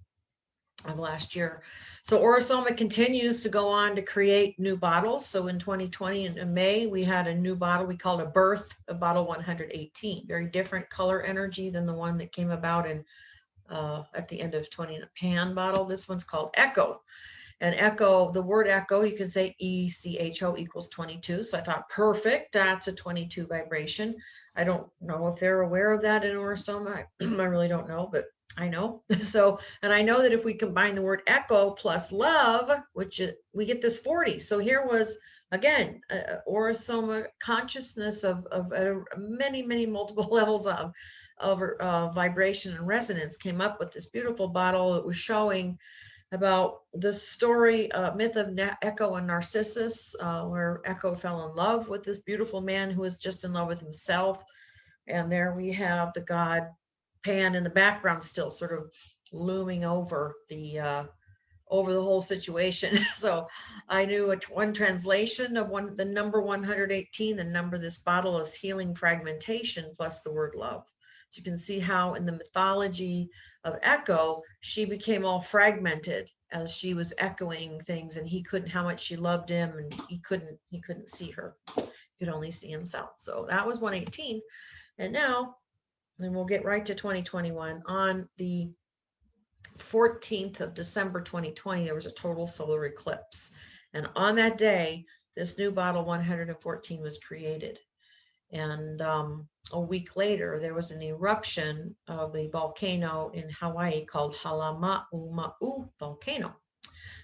of last year. So Aura-Soma continues to go on to create new bottles. So in 2020, in May, we had a new bottle we called a birth, a bottle 118, very different color energy than the one that came about in at the end of 20, Pan bottle. This one's called Echo. And echo, the word echo, you can say ECHO equals 22. So I thought, perfect, that's a 22 vibration. I don't know if they're aware of that in Aura-Soma. I really don't know, but I know. So, and I know that if we combine the word echo plus love, which we get this 40. So here was, again, Aura-Soma consciousness of many, many multiple levels of vibration and resonance came up with this beautiful bottle that was showing about the story, myth of Echo and Narcissus, where Echo fell in love with this beautiful man who was just in love with himself. And there we have the god Pan in the background, still sort of looming over the whole situation. So I knew one translation of the number 118, the number of this bottle is healing fragmentation plus the word love. So you can see how in the mythology of Echo, she became all fragmented as she was echoing things, and he couldn't, how much she loved him, and he couldn't see her. He could only see himself. So that was 118. And now, and we'll get right to 2021, on the 14th of December 2020, there was a total solar eclipse. And on that day, this new bottle 114 was created. And a week later, there was an eruption of a volcano in Hawaii called Halamaumau volcano.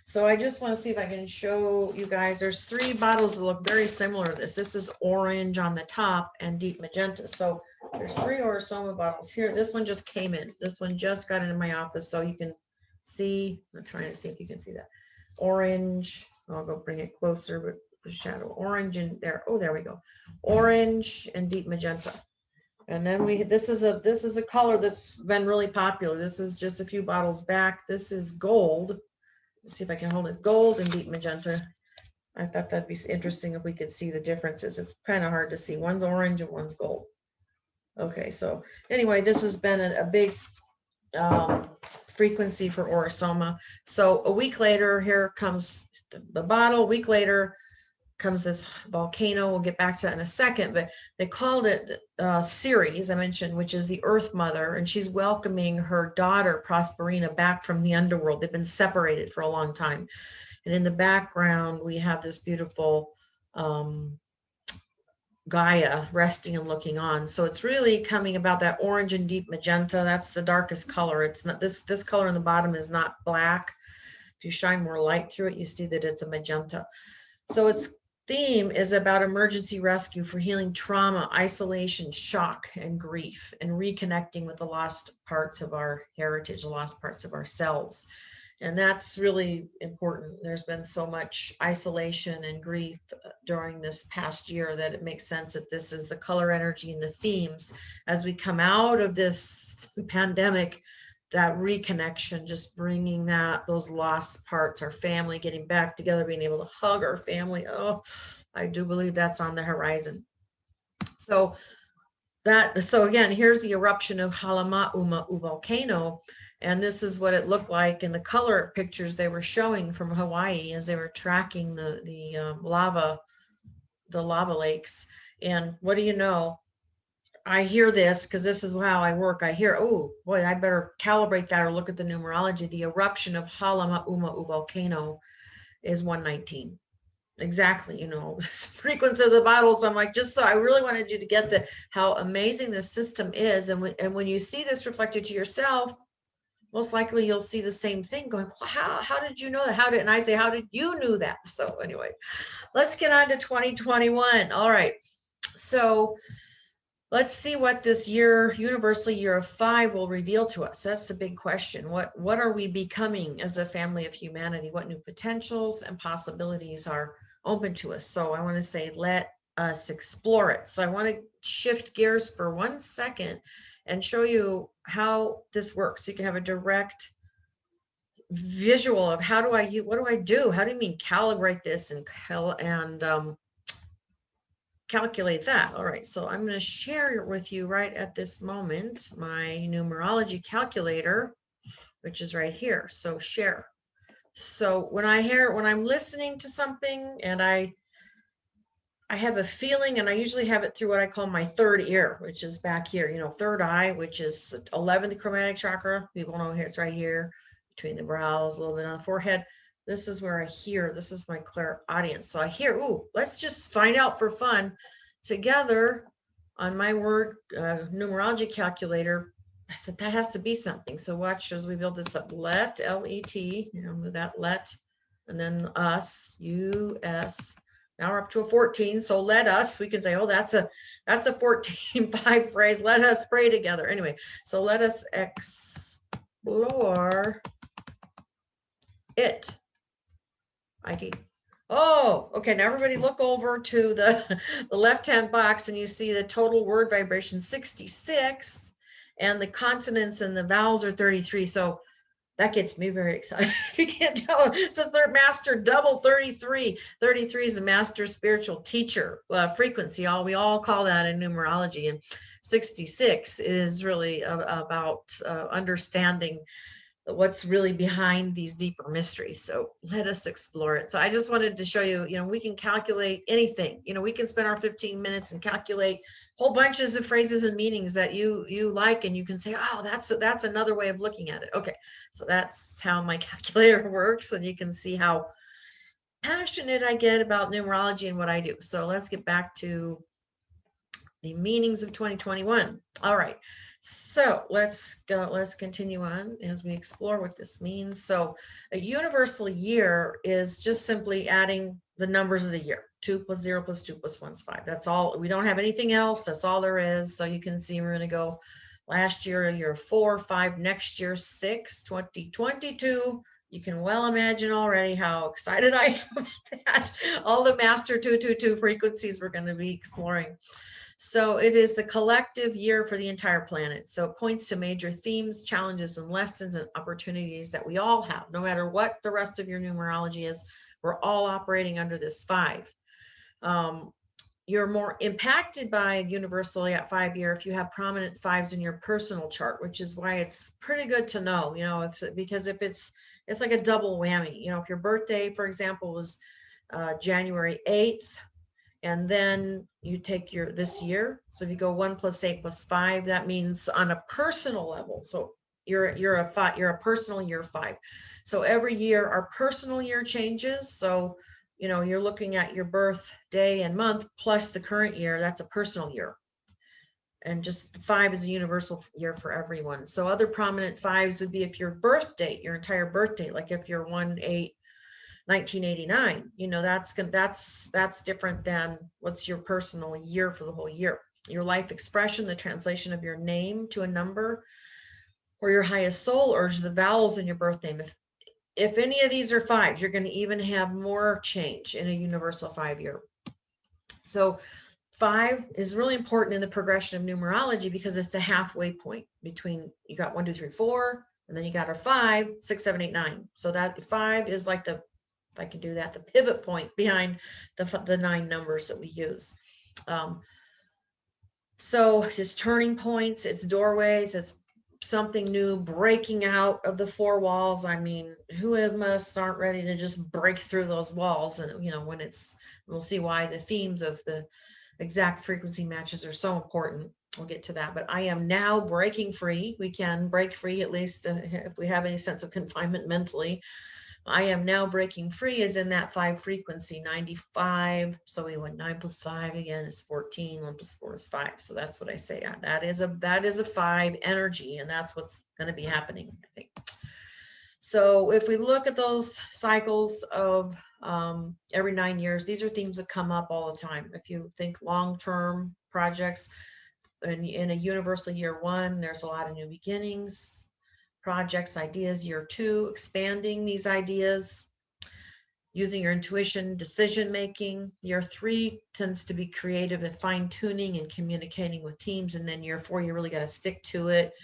So I just want to see if I can show you guys. There's 3 bottles that look very similar to this. This is orange on the top and deep magenta. So there's 3 Aura-Soma bottles here. This one just came in. This one just got into my office, so you can see. I'm trying to see if you can see that. Orange. I'll go bring it closer, but shadow orange and there. Oh, there we go. Orange and deep magenta. And then this is a color that's been really popular. This is just a few bottles back. This is gold. Let's see if I can hold this. Gold and deep magenta. I thought that'd be interesting if we could see the differences. It's kind of hard to see. One's orange and one's gold. Okay, so anyway, this has been a big frequency for Aura-Soma. So a week later, here comes the bottle. A week later comes this volcano. We'll get back to that in a second, but they called it Ceres, I mentioned, which is the Earth Mother, and she's welcoming her daughter Prosperina back from the underworld. They've been separated for a long time. And in the background, we have this beautiful Gaia resting and looking on. So it's really coming about that orange and deep magenta. That's the darkest color. It's not this color in the bottom is not black. If you shine more light through it, you see that it's a magenta. So its theme is about emergency rescue for healing trauma, isolation, shock, and grief, and reconnecting with the lost parts of our heritage, the lost parts of ourselves. And that's really important. There's been so much isolation and grief during this past year that it makes sense that this is the color energy and the themes as we come out of this pandemic, that reconnection, just bringing those lost parts, our family getting back together, being able to hug our family. Oh, I do believe that's on the horizon. So again, here's the eruption of Halamaʻumaʻu volcano. And this is what it looked like in the color pictures they were showing from Hawaii as they were tracking the lava lakes. And what do you know? I hear this because this is how I work. I hear, oh boy, I better calibrate that or look at the numerology. The eruption of Halamaʻumaʻu volcano is 119. Exactly, you know, frequency of the bottle. So I'm like, just so I really wanted you to get how amazing this system is. And when you see this reflected to yourself, most likely you'll see the same thing going, well, how did you know that? And I say, how did you know that? So anyway, let's get on to 2021. All right. So let's see what this year, universally year of 5, will reveal to us. That's the big question. What are we becoming as a family of humanity? What new potentials and possibilities are open to us? So I want to say, let us explore it. So I want to shift gears for 1 second and show you how this works. So you can have a direct visual of what do I do? How do you mean calibrate this and calculate that? All right, so I'm going to share with you right at this moment my numerology calculator, which is right here. So share. So when I'm listening to something and I have a feeling, and I usually have it through what I call my third ear, which is back here, you know, third eye, which is the 11th chromatic chakra. People know here, it's right here between the brows, a little bit on the forehead. This is where I hear, this is my clairaudience. So I hear, ooh, let's just find out for fun together on my word numerology calculator. I said, that has to be something. So watch as we build this up. Let, L-E-T, you know, move that let, and then us, U-S. Now we're up to a 14. So let us, we can say, oh, that's a 14-5 phrase. Let us pray together. Anyway, so let us explore it. ID. Oh, okay. Now everybody look over to the left-hand box and you see the total word vibration 66 and the consonants and the vowels are 33. So that gets me very excited. If you can't tell, it's a third master double 33. 33 is a master spiritual teacher frequency. We all call that in numerology. And 66 is really about understanding what's really behind these deeper mysteries. So let us explore it. So I just wanted to show you, you know, we can calculate anything. You know, we can spend our 15 minutes and calculate whole bunches of phrases and meanings that you like, and you can say, oh, that's another way of looking at it. Okay, so that's how my calculator works, and you can see how passionate I get about numerology and what I do. So let's get back to the meanings of 2021. All right. So let's continue on as we explore what this means. So a universal year is just simply adding the numbers of the year. 2 plus 0 plus 2 plus 1 is 5. That's all. We don't have anything else. That's all there is. So you can see we're going to go last year, year 4, 5, next year 6, 2022. You can well imagine already how excited I am about that. All the master 222 frequencies we're going to be exploring. So it is the collective year for the entire planet. So it points to major themes, challenges, and lessons and opportunities that we all have, no matter what the rest of your numerology is. We're all operating under this 5. You're more impacted by universally at 5 year if you have prominent 5s in your personal chart, which is why it's pretty good to know, you know, because if it's like a double whammy. You know, if your birthday, for example, was January 8th, and then you take this year. So if you go 1 plus 8 plus 5, that means on a personal level. So you're a five, you're a personal year 5. So every year our personal year changes. So, you know, you're looking at your birth day and month plus the current year. That's a personal year. And just 5 is a universal year for everyone. So other prominent 5s would be if your birth date, your entire birth date, like if you're 1/8/1989, you know, that's different than what's your personal year for the whole year. Your life expression, the translation of your name to a number, or your highest soul urge, the vowels in your birth name. If any of these are 5s, you're going to even have more change in a universal 5 year. So 5 is really important in the progression of numerology because it's a halfway point between, you got 1, 2, 3, 4, and then you got a 5, 6, 7, 8, 9. So that 5 is like the, if I can do that, the pivot point behind the 9 numbers that we use. So it's turning points, it's doorways, it's something new, breaking out of the 4 walls. I mean, who of us aren't ready to just break through those walls? And, you know, when it's, we'll see why the themes of the exact frequency matches are so important. We'll get to that, but I am now breaking free. We can break free, at least if we have any sense of confinement mentally. I am now breaking free is in that 5 frequency, 95. So we went 9 plus 5 again is 14. 1 plus 4 is 5. So that's what I say. That is a 5 energy, and that's what's going to be happening, I think. So if we look at those cycles of every 9 years, these are themes that come up all the time. If you think long-term projects in a universal year 1, there's a lot of new beginnings, projects, ideas. Year 2, expanding these ideas, using your intuition, decision making. Year 3 tends to be creative and fine tuning and communicating with teams. And then year 4, you really got to stick to it,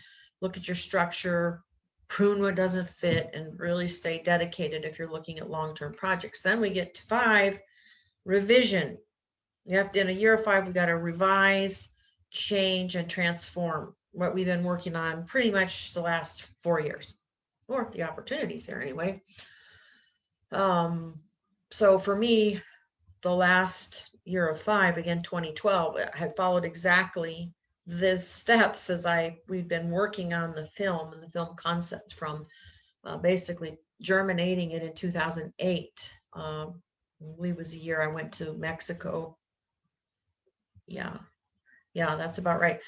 look at your structure, prune what doesn't fit, and really stay dedicated if you're looking at long-term projects. Then we get to 5, revision. You have to, in a year 5, we got to revise, change, and transform what we've been working on pretty much the last 4 years, or the opportunities there anyway. So for me, the last year of 5, again, 2012, I had followed exactly the steps as we've been working on the film and the film concept from basically germinating it in 2008. I believe it was a year I went to Mexico. Yeah, that's about right.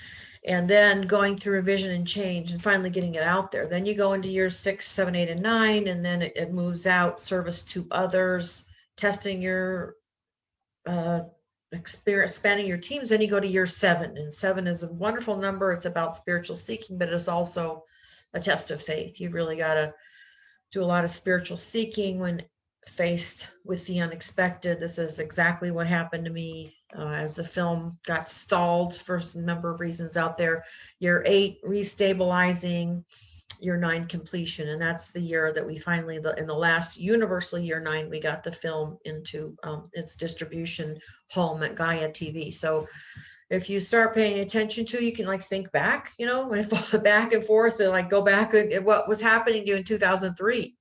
And then going through revision and change and finally getting it out there. Then you go into years 6, 7, 8, and 9, and then it moves out, service to others, testing your experience, expanding your teams. Then you go to year 7, and 7 is a wonderful number. It's about spiritual seeking, but it's also a test of faith. You've really got to do a lot of spiritual seeking when faced with the unexpected. This is exactly what happened to me as the film got stalled for a number of reasons out there. Year 8, restabilizing. Year 9, completion. And that's the year that we finally, in the last universal year 9, we got the film into its distribution home at Gaia TV. So if you start paying attention to, you can like think back, you know, back and forth and like go back and what was happening to you in 2003,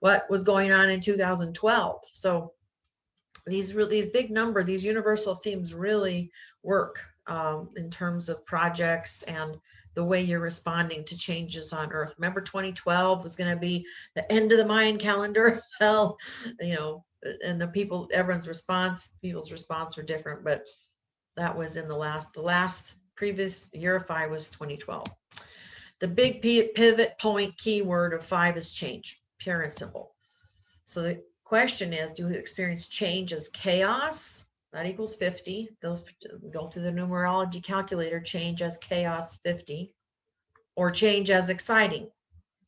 what was going on in 2012. So these big number, these universal themes really work in terms of projects and the way you're responding to changes on Earth. Remember, 2012 was going to be the end of the Mayan calendar. Hell, you know, and people's response were different, but that was in the last previous year of 5 was 2012. The big pivot point keyword of 5 is change, pure and simple. So the question is, do we experience change as chaos? That equals 50. Go through the numerology calculator, change as chaos 50, or change as exciting.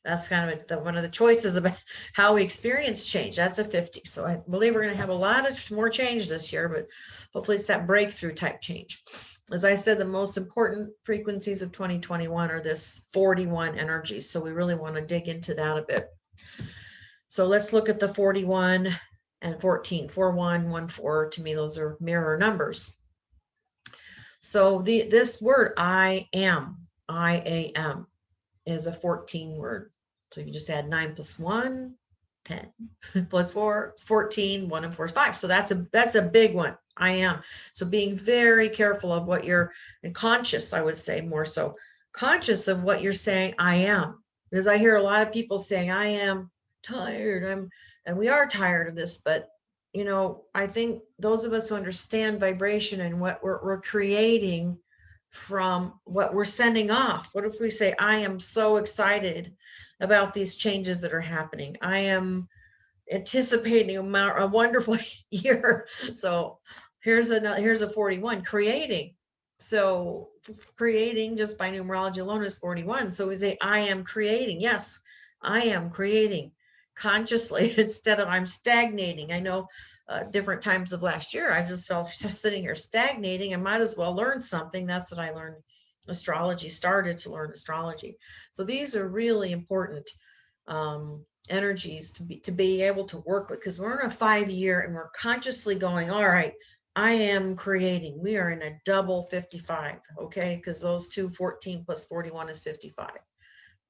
That's kind of one of the choices about how we experience change. That's a 50. So I believe we're going to have a lot of more change this year, but hopefully it's that breakthrough type change. As I said, the most important frequencies of 2021 are this 41 energy. So we really want to dig into that a bit. So let's look at the 41 and 14, 41, 14. To me, those are mirror numbers. So this word, I am, is a 14 word. So you just add 9 plus 1, 10 plus 4 is 14, 1 and 4 is 5. So that's a big one. I am. So being very careful of what you're, and conscious, I would say more so, conscious of what you're saying, I am. Because I hear a lot of people saying, I am tired. And we are tired of this, but you know, I think those of us who understand vibration and what we're creating from what we're sending off. What if we say, I am so excited about these changes that are happening. I am anticipating a wonderful year. So here's a 41, creating. So creating just by numerology alone is 41. So we say, I am creating. Yes, I am creating consciously instead of I'm stagnating. I know different times of last year, I just felt just sitting here stagnating. I might as well learn something. That's what I learned astrology, started to learn astrology. So these are really important energies to be able to work with, because we're in a 5-year and we're consciously going, all right, I am creating. We are in a double 55, okay? Because those 14 plus 41 is 55.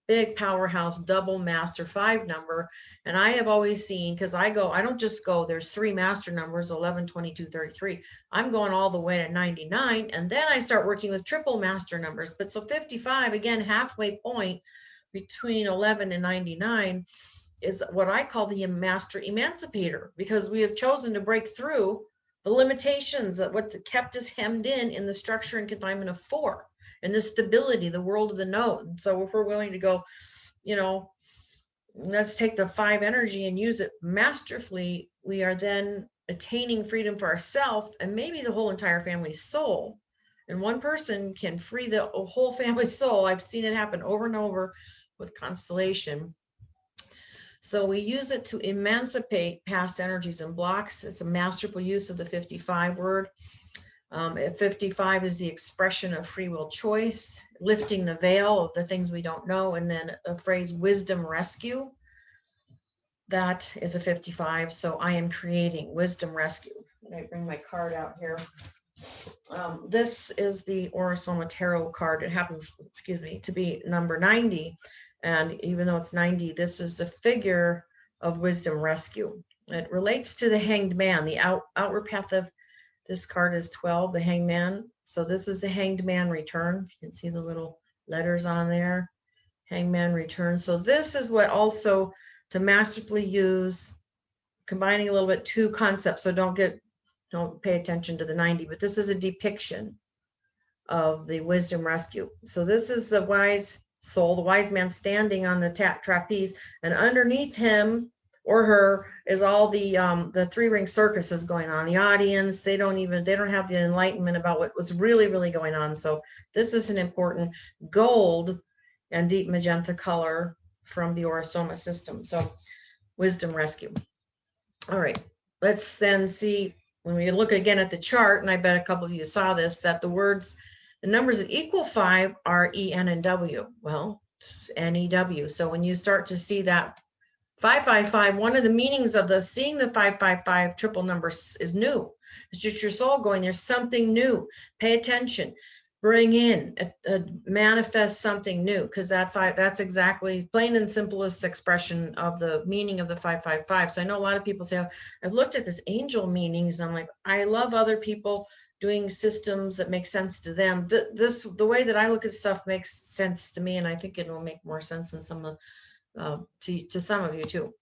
Big powerhouse, double master 5 number. And I have always seen, because I don't just go, there's 3 master numbers, 11, 22, 33. I'm going all the way to 99. And then I start working with triple master numbers. But so 55, again, halfway point between 11 and 99 is what I call the master emancipator, because we have chosen to break through the limitations that what kept us hemmed in the structure and confinement of 4 and the stability, the world of the node. So if we're willing to go, you know, let's take the 5 energy and use it masterfully, we are then attaining freedom for ourselves and maybe the whole entire family's soul. And one person can free the whole family's soul. I've seen it happen over and over with constellation. So we use it to emancipate past energies and blocks. It's a masterful use of the 55 word. 55 is the expression of free will choice, lifting the veil of the things we don't know. And then a phrase, wisdom rescue. That is a 55. So I am creating wisdom rescue. And I bring my card out here. This is the Aura-Soma Tarot card. It happens, to be number 90. And even though it's 90, this is the figure of wisdom rescue. It relates to the hanged man. The outward path of this card is 12, the hanged man. So this is the hanged man return. You can see the little letters on there. Hanged man return. So this is what also to masterfully use, combining a little bit 2 concepts. So don't pay attention to the 90, but this is a depiction of the wisdom rescue. So this is the wise soul, the wise man standing on the trapeze, and underneath him or her is all the 3-ring circus is going on. The audience, they don't have the enlightenment about what's really going on. So this is an important gold and deep magenta color from the Aura-Soma system. So wisdom rescue. All right, let's then see, when we look again at the chart, and I bet a couple of you saw this, that the numbers that equal 5 are E, N, and W. Well, N-E-W. So when you start to see that 555, one of the meanings of seeing the 555 triple numbers is new. It's just your soul going, there's something new. Pay attention. Bring in, manifest something new, because that's exactly plain and simplest expression of the meaning of the 555. So I know a lot of people say, I've looked at this angel meanings, and I'm like, I love other people doing systems that make sense to them. The way that I look at stuff makes sense to me, and I think it will make more sense than some of to some of you too.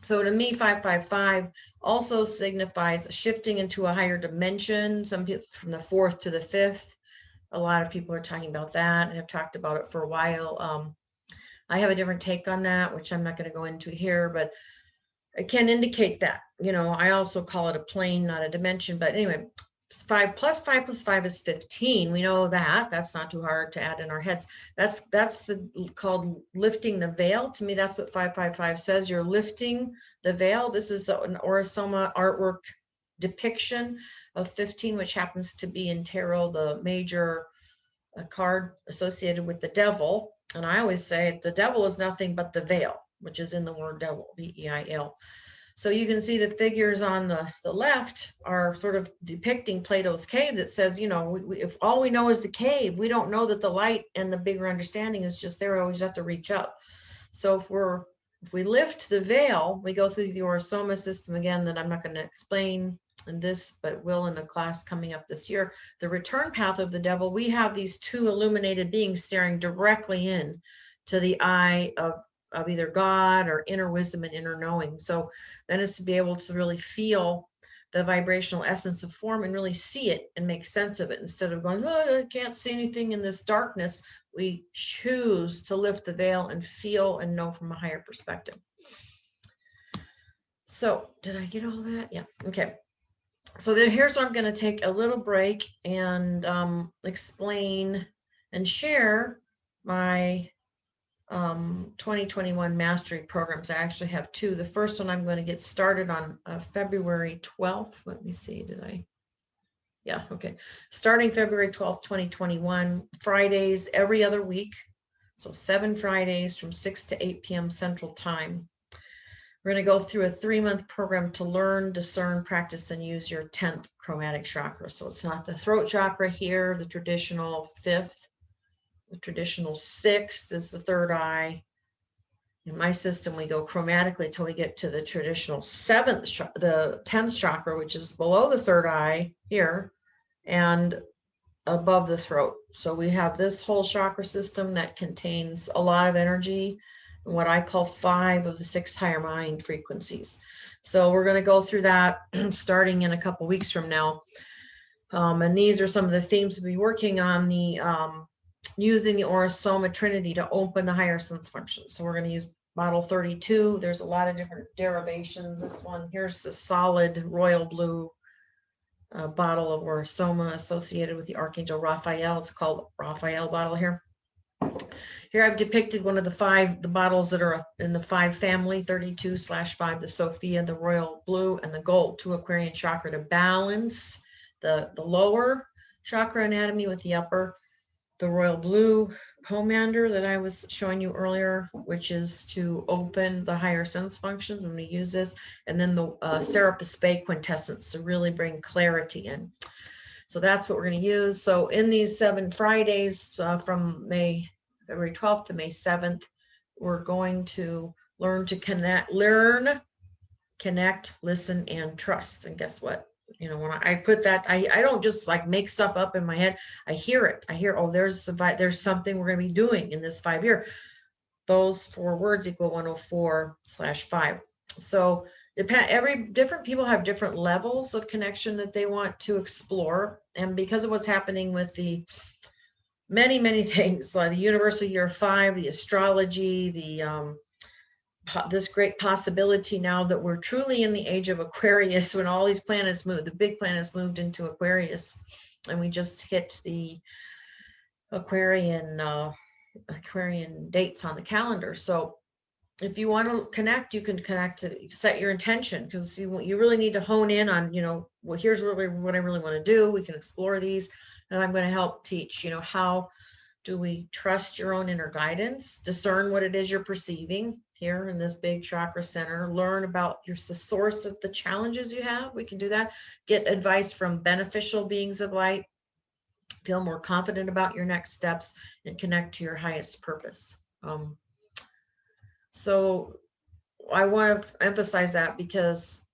So to me, 555 also signifies shifting into a higher dimension. Some people from the 4th to the 5th. A lot of people are talking about that and have talked about it for a while. I have a different take on that, which I'm not going to go into here, but it can indicate that. You know, I also call it a plane, not a dimension. But anyway, 5 plus 5 plus 5 is 15. We know that. That's not too hard to add in our heads. That's called lifting the veil. To me, that's what 555 says. You're lifting the veil. This is an Aura-Soma artwork depiction of 15, which happens to be in tarot the major card associated with the devil. And I always say the devil is nothing but the veil, which is in the word devil, V-E-I-L. So you can see the figures on the left are sort of depicting Plato's cave that says, you know, if all we know is the cave, we don't know that the light and the bigger understanding is just there. We always have to reach up. So if we lift the veil, we go through the Aura-Soma system again that I'm not going to explain in this, but will in a class coming up this year. The return path of the devil, we have these 2 illuminated beings staring directly in to the eye of either God or inner wisdom and inner knowing. So then is to be able to really feel the vibrational essence of form and really see it and make sense of it instead of going, oh, I can't see anything in this darkness. We choose to lift the veil and feel and know from a higher perspective. So did I get all that? Yeah. Okay. So then here's where I'm going to take a little break and explain and share my 2021 mastery programs. I actually have two. The first one I'm going to get started on February 12th. Let me see, did I? Yeah, okay. Starting February 12th, 2021, Fridays every other week. So 7 Fridays from 6 to 8 p.m. Central Time. We're going to go through a 3-month program to learn, discern, practice, and use your 10th chromatic chakra. So it's not the throat chakra here, the traditional 5th. The traditional 6th is the third eye. In my system, we go chromatically until we get to the traditional 7th, the 10th chakra, which is below the third eye here and above the throat. So we have this whole chakra system that contains a lot of energy, and what I call 5 of the 6 higher mind frequencies. So we're going to go through that starting in a couple weeks from now. And these are some of the themes we'll be working on, the using the Aura-Soma Trinity to open the higher sense functions. So we're going to use model 32. There's a lot of different derivations. This one, here's the solid royal blue bottle of Aura-Soma associated with the Archangel Raphael. It's called Raphael bottle here. Here I've depicted one of the bottles that are in the 5 family, 32/5, the Sophia, the royal blue, and the gold, 2 Aquarian chakra to balance the lower chakra anatomy with the upper. The royal blue pomander that I was showing you earlier, which is to open the higher sense functions when we use this, and then the Serapis Bay quintessence to really bring clarity in. So that's what we're going to use. So in these 7 Fridays from February 12th to May 7th, we're going to learn to connect, listen, and trust. And guess what? You know, when I put that, I don't just like make stuff up in my head. I hear it. I hear, oh, there's something we're going to be doing in this 5 year. Those 4 words equal 104/5. So different people have different levels of connection that they want to explore. And because of what's happening with the many things, like the universal year 5, the astrology, the this great possibility now that we're truly in the age of Aquarius, when all these planets moved, the big planets moved into Aquarius, and we just hit the Aquarian dates on the calendar. So if you want to connect, you can connect, set your intention, because you really need to hone in on, you know, well, here's what I really want to do. We can explore these, and I'm going to help teach, you know, how do we trust your own inner guidance, discern what it is you're perceiving here in this big chakra center, learn about the source of the challenges you have. We can do that. Get advice from beneficial beings of light, feel more confident about your next steps, and connect to your highest purpose. So I want to emphasize that because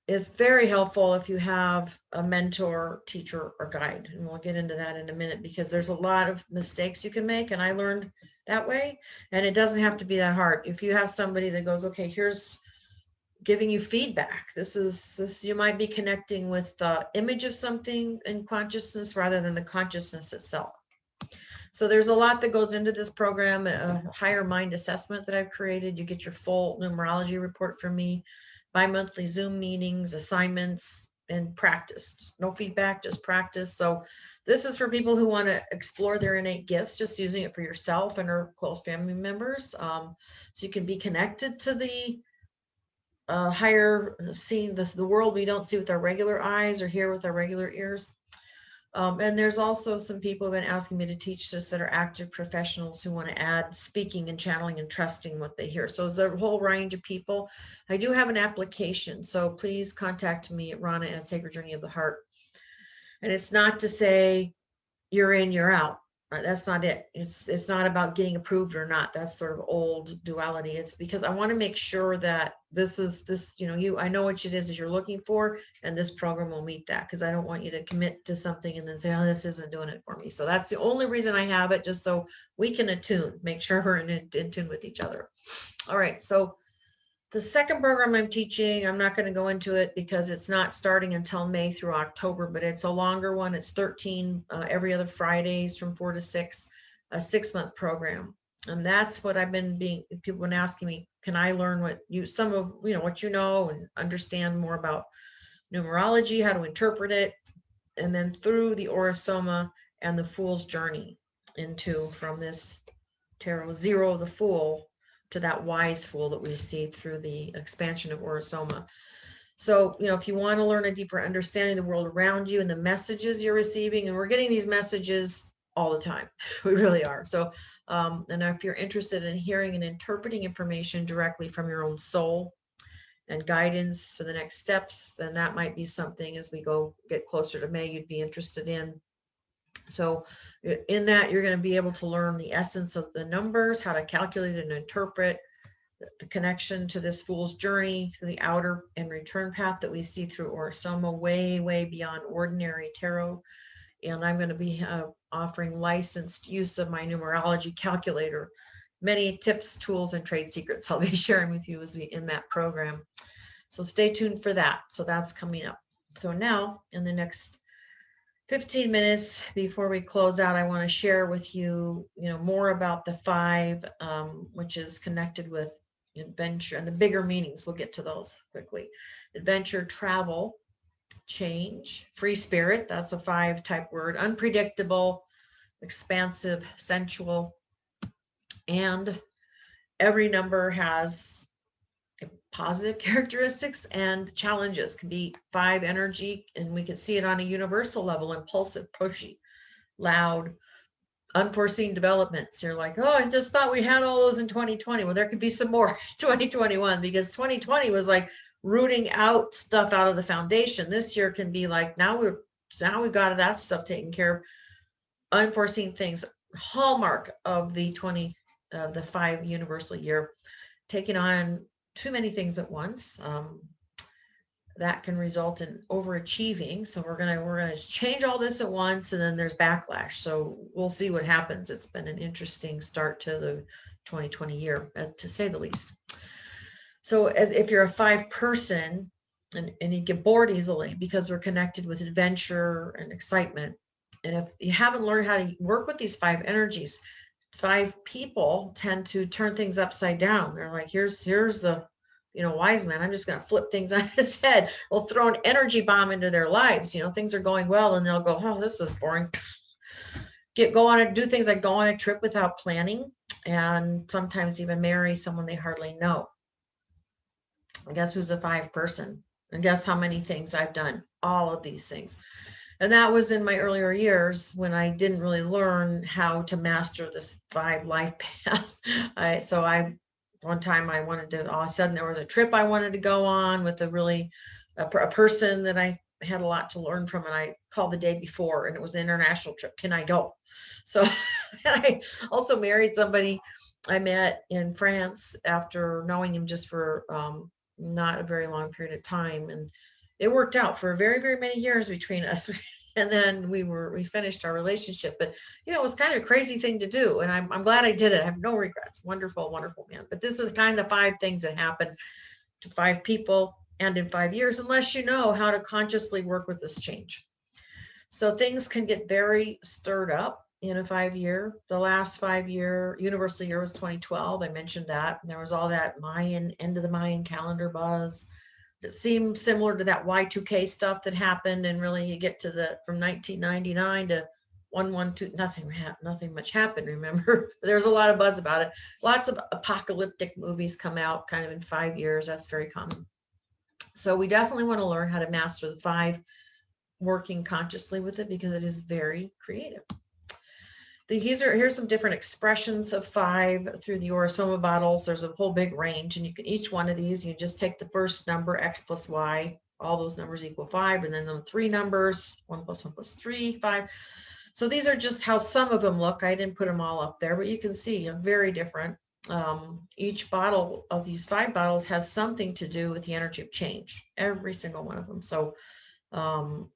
it's very helpful if you have a mentor, teacher, or guide. And we'll get into that in a minute, because there's a lot of mistakes you can make. And I learned that way. And it doesn't have to be that hard. If you have somebody that goes, okay, here's giving you feedback. This you might be connecting with the image of something in consciousness rather than the consciousness itself. So there's a lot that goes into this program, a higher mind assessment that I've created. You get your full numerology report from me, bi-monthly Zoom meetings, assignments, and practice. No feedback, just practice. So this is for people who want to explore their innate gifts, just using it for yourself and or close family members. So you can be connected to the higher, seeing the world we don't see with our regular eyes or hear with our regular ears. And there's also some people who have been asking me to teach this that are active professionals who want to add speaking and channeling and trusting what they hear. So it's a whole range of people. I do have an application, so please contact me at Rana@sacredjourneyoftheheart. And it's not to say you're in, you're out. That's not it. It's not about getting approved or not. That's sort of old duality. It's because I want to make sure that this, you know, I know what it is you're looking for, and this program will meet that, because I don't want you to commit to something and then say, oh, this isn't doing it for me. So that's the only reason I have it, just so we can attune, make sure we're in tune with each other. All right. So the second program I'm teaching, I'm not going to go into it because it's not starting until May through October, but it's a longer one. It's 13 every other Fridays from 4 to 6, a 6-month program. And that's what I've been people have been asking me, can I learn what some of, what you know, and understand more about numerology, how to interpret it, and then through the Aura-Soma and the Fool's Journey from this tarot 0, the Fool, to that wise fool that we see through the expansion of Aura-Soma. So, if you want to learn a deeper understanding of the world around you and the messages you're receiving, and we're getting these messages all the time, we really are. So, and if you're interested in hearing and interpreting information directly from your own soul and guidance for the next steps, then that might be something as we get closer to May, you'd be interested in. So in that, you're going to be able to learn the essence of the numbers, how to calculate and interpret the connection to this fool's journey, to the outer and return path that we see through Aura-Soma, way, way beyond ordinary tarot. And I'm going to be offering licensed use of my numerology calculator, many tips, tools, and trade secrets I'll be sharing with you in that program. So stay tuned for that. So that's coming up. So now in the next 15 minutes before we close out, I want to share with you, more about the 5, which is connected with adventure and the bigger meanings. We'll get to those quickly. Adventure, travel, change, free spirit. That's a 5 type word. Unpredictable, expansive, sensual, and every number has positive characteristics and challenges. Can be 5 energy, and we can see it on a universal level: impulsive, pushy, loud, unforeseen developments. You're like, oh, I just thought we had all those in 2020. Well, there could be some more 2021, because 2020 was like rooting out stuff out of the foundation. This year can be like, now we've got that stuff taken care of. Unforeseen things, hallmark of the 5 universal year, taking on too many things at once. That can result in overachieving. So we're gonna change all this at once, and then there's backlash. So we'll see what happens. It's been an interesting start to the 2020 year, to say the least. So if you're a 5 person and you get bored easily, because we're connected with adventure and excitement, and if you haven't learned how to work with these 5 energies, 5 people tend to turn things upside down. They're like, here's the wise man. I'm just going to flip things on his head. We'll throw an energy bomb into their lives. Things are going well, and they'll go, oh, this is boring. Do things like go on a trip without planning, and sometimes even marry someone they hardly know. And guess who's a 5 person? And guess how many things I've done? All of these things. And that was in my earlier years when I didn't really learn how to master this 5 life path. One time all of a sudden there was a trip I wanted to go on with a person that I had a lot to learn from, and I called the day before, and it was an international trip. Can I go? So I also married somebody I met in France after knowing him just for not a very long period of time. And it worked out for very, very many years between us. And then we finished our relationship, but it was kind of a crazy thing to do. And I'm glad I did it. I have no regrets. Wonderful, wonderful man. But this is kind of 5 things that happen to 5 people and in 5 years, unless you know how to consciously work with this change. So things can get very stirred up in a 5 year. The last 5 year universal year was 2012. I mentioned that. And there was all that end of the Mayan calendar buzz. It seemed similar to that Y2K stuff that happened, and really you get to from 1999 to 112, nothing much happened, remember? There's a lot of buzz about it. Lots of apocalyptic movies come out kind of in 5 years. That's very common. So we definitely want to learn how to master the 5, working consciously with it, because it is very creative. Here's some different expressions of 5 through the Aura-Soma bottles. There's a whole big range, and each one of these, you just take the first number, X plus Y, all those numbers equal 5, and then the 3 numbers, 1 plus 1 plus 3, 5. So these are just how some of them look. I didn't put them all up there, but you can see a very different. Each bottle of these 5 bottles has something to do with the energy of change, every single one of them. So we'll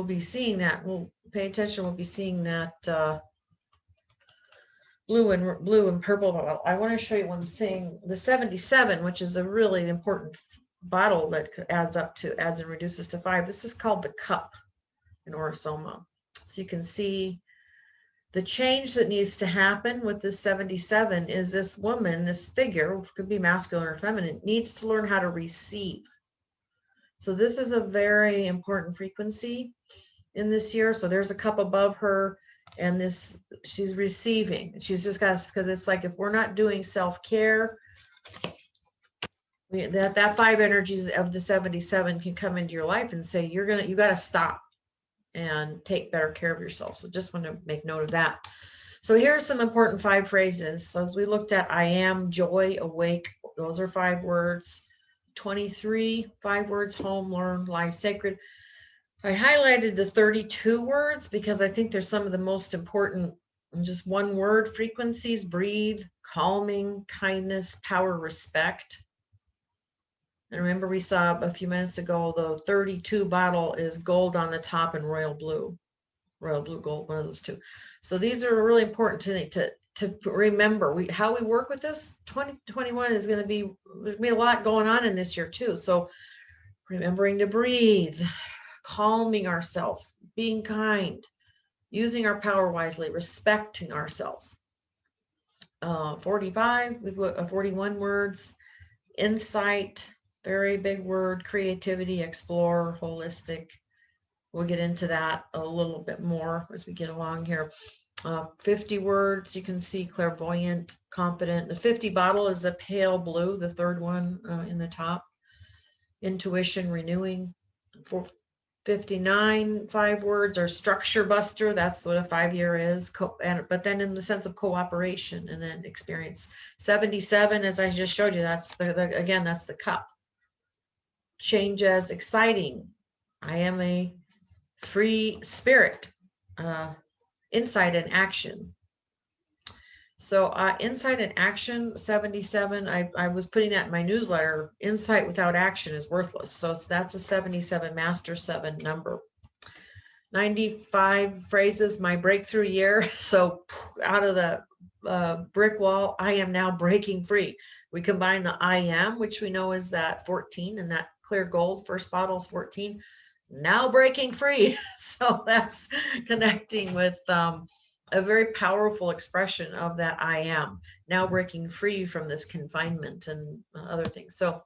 be seeing that. We'll pay attention. We'll be seeing that blue and purple bottle. I want to show you one thing. The 77, which is a really important bottle that adds and reduces to 5. This is called the cup in Aura-Soma. So you can see the change that needs to happen with this 77 is this woman, this figure, could be masculine or feminine, needs to learn how to receive. So this is a very important frequency in this year. So there's a cup above her, and this, she's receiving. She's just got, because it's like, if we're not doing self-care, that 5 energies of the 77 can come into your life and say, you got to stop and take better care of yourself. So just want to make note of that. So here's some important 5 phrases. So as we looked at, I am, joy, awake, those are 5 words. 23, 5 words, home, learn, life, sacred. I highlighted the 32 words because I think they're some of the most important, just one word frequencies: breathe, calming, kindness, power, respect. And remember, we saw a few minutes ago, the 32 bottle is gold on the top and royal blue gold, one of those 2. So these are really important to remember. How we work with this 2021 is going to be, there's going to be a lot going on in this year too. So remembering to breathe, calming ourselves, being kind, using our power wisely, respecting ourselves. 45, we've looked 41 words, insight, very big word, creativity, explore, holistic. We'll get into that a little bit more as we get along here. 50 words, you can see clairvoyant, confident. The 50 bottle is a pale blue, the 3rd one in the top. Intuition, renewing. 59, 5 words are structure buster. That's what a 5-year is. But then in the sense of cooperation, and then experience. 77, as I just showed you, that's again, that's the cup. Change as exciting. I am a free spirit. Insight and action. So insight and action, 77, I was putting that in my newsletter. Insight without action is worthless. So that's a 77, master 7 number. 95 phrases, my breakthrough year. So out of the brick wall, I am now breaking free. We combine the I am, which we know is that 14, and that clear gold, first bottle is 14. Now breaking free. So that's connecting with a very powerful expression of that I am, now breaking free from this confinement and other things. So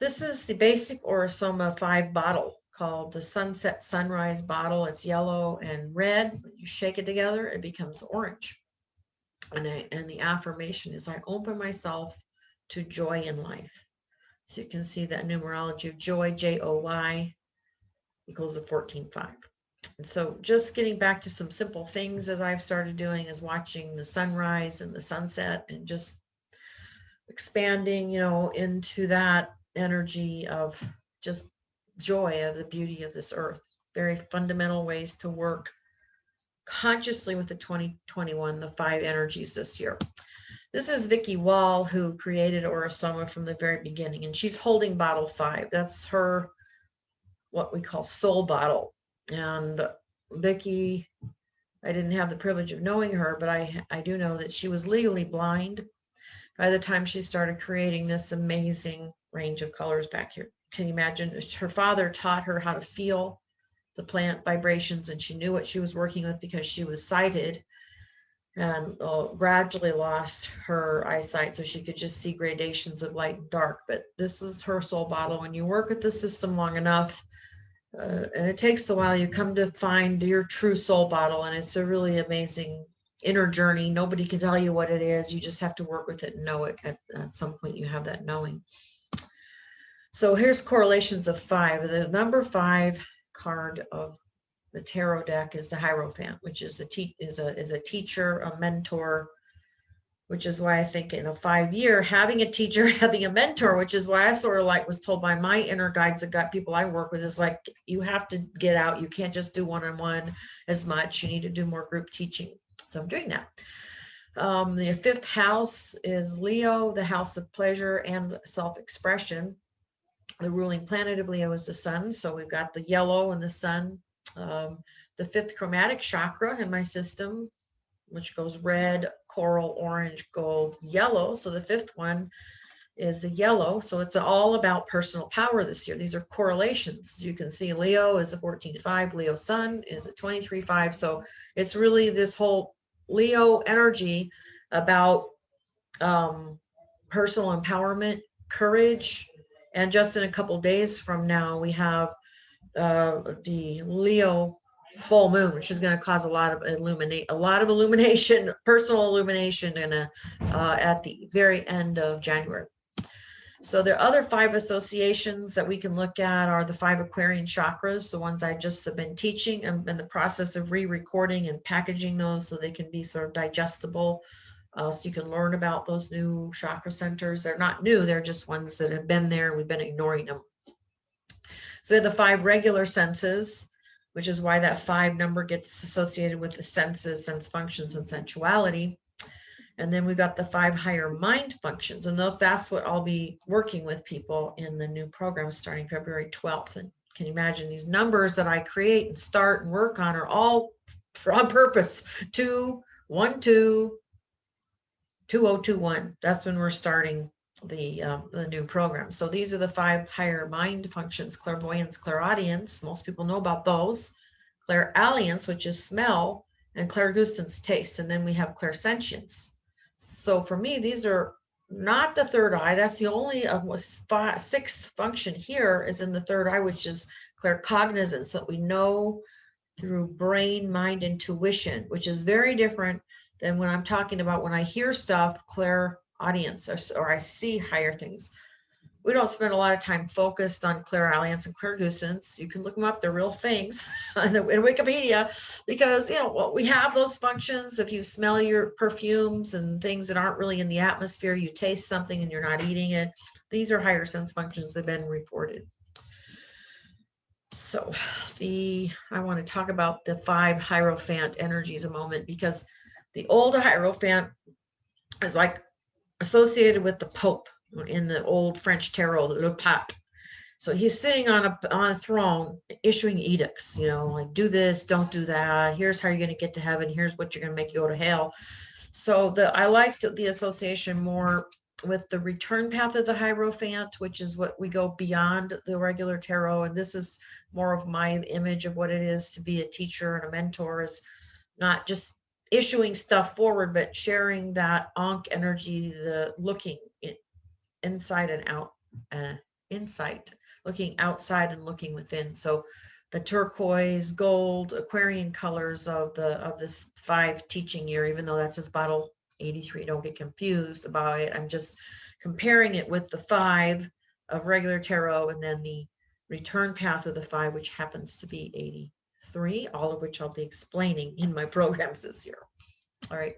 this is the basic Aura-Soma 5 bottle called the Sunset Sunrise bottle. It's yellow and red. When you shake it together, it becomes orange. And the affirmation is, I open myself to joy in life. So you can see that numerology of joy, J-O-Y, equals a 14-5. And so just getting back to some simple things as I've started doing is watching the sunrise and the sunset and just expanding, into that energy of just joy of the beauty of this earth. Very fundamental ways to work consciously with the 2021, the 5 energies this year. This is Vicki Wall, who created Aura-Soma from the very beginning, and she's holding bottle 5. That's her, what we call soul bottle. And Vicki, I didn't have the privilege of knowing her, but I do know that she was legally blind by the time she started creating this amazing range of colors back here. Can you imagine? Her father taught her how to feel the plant vibrations, and she knew what she was working with because she was sighted, and gradually lost her eyesight so she could just see gradations of light and dark. But this is her soul bottle. When you work with the system long enough, and it takes a while, you come to find your true soul bottle, and it's a really amazing inner journey. Nobody can tell you what it is. You just have to work with it and know it. At some point you have that knowing. So here's correlations of 5. The number 5 card of the tarot deck is the Hierophant, which is a teacher, a mentor, which is why I think in a 5-year, having a teacher, having a mentor, which is why I sort of like was told by my inner guides that got people I work with, is like, you have to get out. You can't just do one-on-one as much. You need to do more group teaching. So I'm doing that. The 5th house is Leo, the house of pleasure and self-expression. The ruling planet of Leo is the sun. So we've got the yellow and the sun. The 5th chromatic chakra in my system, which goes red, coral, orange, gold, yellow. So the 5th one is a yellow. So it's all about personal power this year. These are correlations. You can see Leo is a 14.5, Leo sun is a 23.5. So it's really this whole Leo energy about personal empowerment, courage. And just in a couple days from now, we have the Leo full moon, which is going to cause a lot of illumination, personal illumination, at the very end of January. So the other 5 associations that we can look at are the 5 Aquarian chakras, the ones I just have been teaching. I'm in the process of re-recording and packaging those so they can be sort of digestible. So you can learn about those new chakra centers. They're not new, they're just ones that have been there. We've been ignoring them. So we have the 5 regular senses, which is why that 5 number gets associated with the senses, sense functions, and sensuality. And then we've got the 5 higher mind functions. And that's what I'll be working with people in the new program starting February 12th. And can you imagine these numbers that I create and start and work on are all on purpose? 2, 1, 2, 2021. That's when we're starting the new program. So these are the 5 higher mind functions: clairvoyance, clairaudience. Most people know about those. Clairaudience, which is smell, and clairgustance, taste. And then we have clairsentience. So for me, these are not the third eye. That's the only 6th function here is in the third eye, which is claircognizance, that we know through brain, mind, intuition, which is very different than when I'm talking about when I hear stuff, clairaudience, or I see higher things. We don't spend a lot of time focused on clairaudience and clairgustance. You can look them up; they're real things in Wikipedia, because we have those functions. If you smell your perfumes and things that aren't really in the atmosphere, you taste something and you're not eating it. These are higher sense functions that have been reported. So I want to talk about the 5 Hierophant energies a moment, because the old Hierophant is like associated with the Pope in the old French tarot, le pape. So he's sitting on a throne issuing edicts, like do this, don't do that. Here's how you're going to get to heaven. Here's what you're going to make you go to hell. So I liked the association more with the return path of the Hierophant, which is what we go beyond the regular tarot. And this is more of my image of what it is to be a teacher and a mentor, is not just issuing stuff forward, but sharing that Ankh energy, the looking inside and out, insight, looking outside and looking within. So the turquoise, gold, Aquarian colors of this 5 teaching year, even though that's his bottle 83, don't get confused about it. I'm just comparing it with the 5 of regular tarot, and then the return path of the 5, which happens to be 83, all of which I'll be explaining in my programs this year. All right.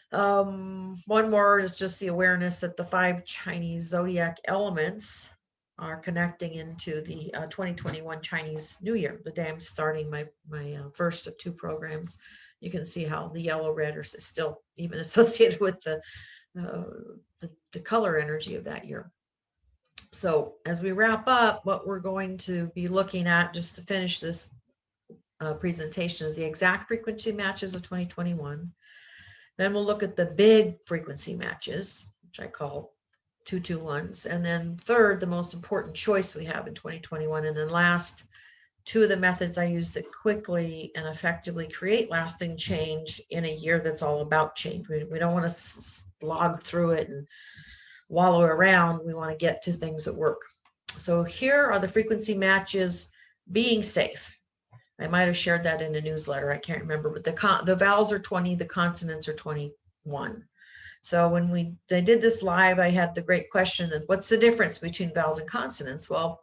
One more is just the awareness that the 5 Chinese zodiac elements are connecting into the 2021 Chinese New Year, the day I'm starting my first of 2 programs. You can see how the yellow red are still even associated with the color energy of that year. So as we wrap up, what we're going to be looking at, just to finish this presentation, is the exact frequency matches of 2021. Then we'll look at the big frequency matches, which I call 221s. And then third, the most important choice we have in 2021. And then last, 2 of the methods I use that quickly and effectively create lasting change in a year that's all about change. We don't want to slog through it and wallow around. We want to get to things that work. So here are the frequency matches: being safe. I might have shared that in a newsletter. I can't remember, but the vowels are 20, the consonants are 21. So when I did this live, I had the great question of what's the difference between vowels and consonants? Well,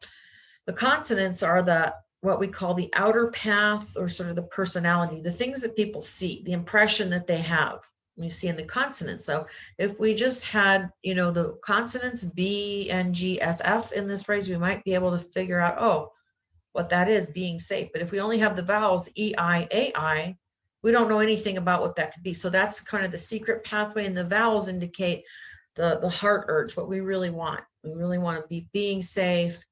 the consonants are what we call the outer path, or sort of the personality, the things that people see, the impression that they have. you see in the consonants. So if we just had, you know, the consonants B, N, G, S, F in this phrase, we might be able to figure out, oh, what that is, being safe. But if we only have the vowels E, I, A, I, we don't know anything about what that could be. So that's kind of the secret pathway, and the vowels indicate the heart urge, what we really want. We really want to be being safe.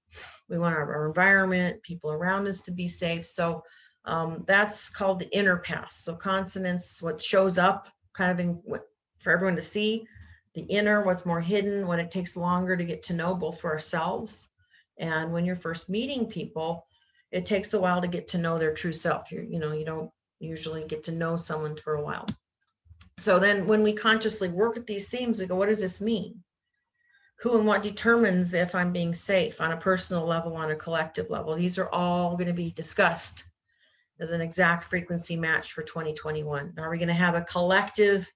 We want our environment, people around us to be safe. So that's called the inner path. So consonants, what shows up kind of in for everyone to see. The inner, what's more hidden, when it takes longer to get to know, both for ourselves and when you're first meeting people, it takes a while to get to know their true self. You know, you don't usually get to know someone for a while. So then when we consciously work at these themes, we go, what does this mean? Who and what determines if I'm being safe on a personal level, on a collective level? These are all going to be discussed as an exact frequency match for 2021. Are we going to have a collective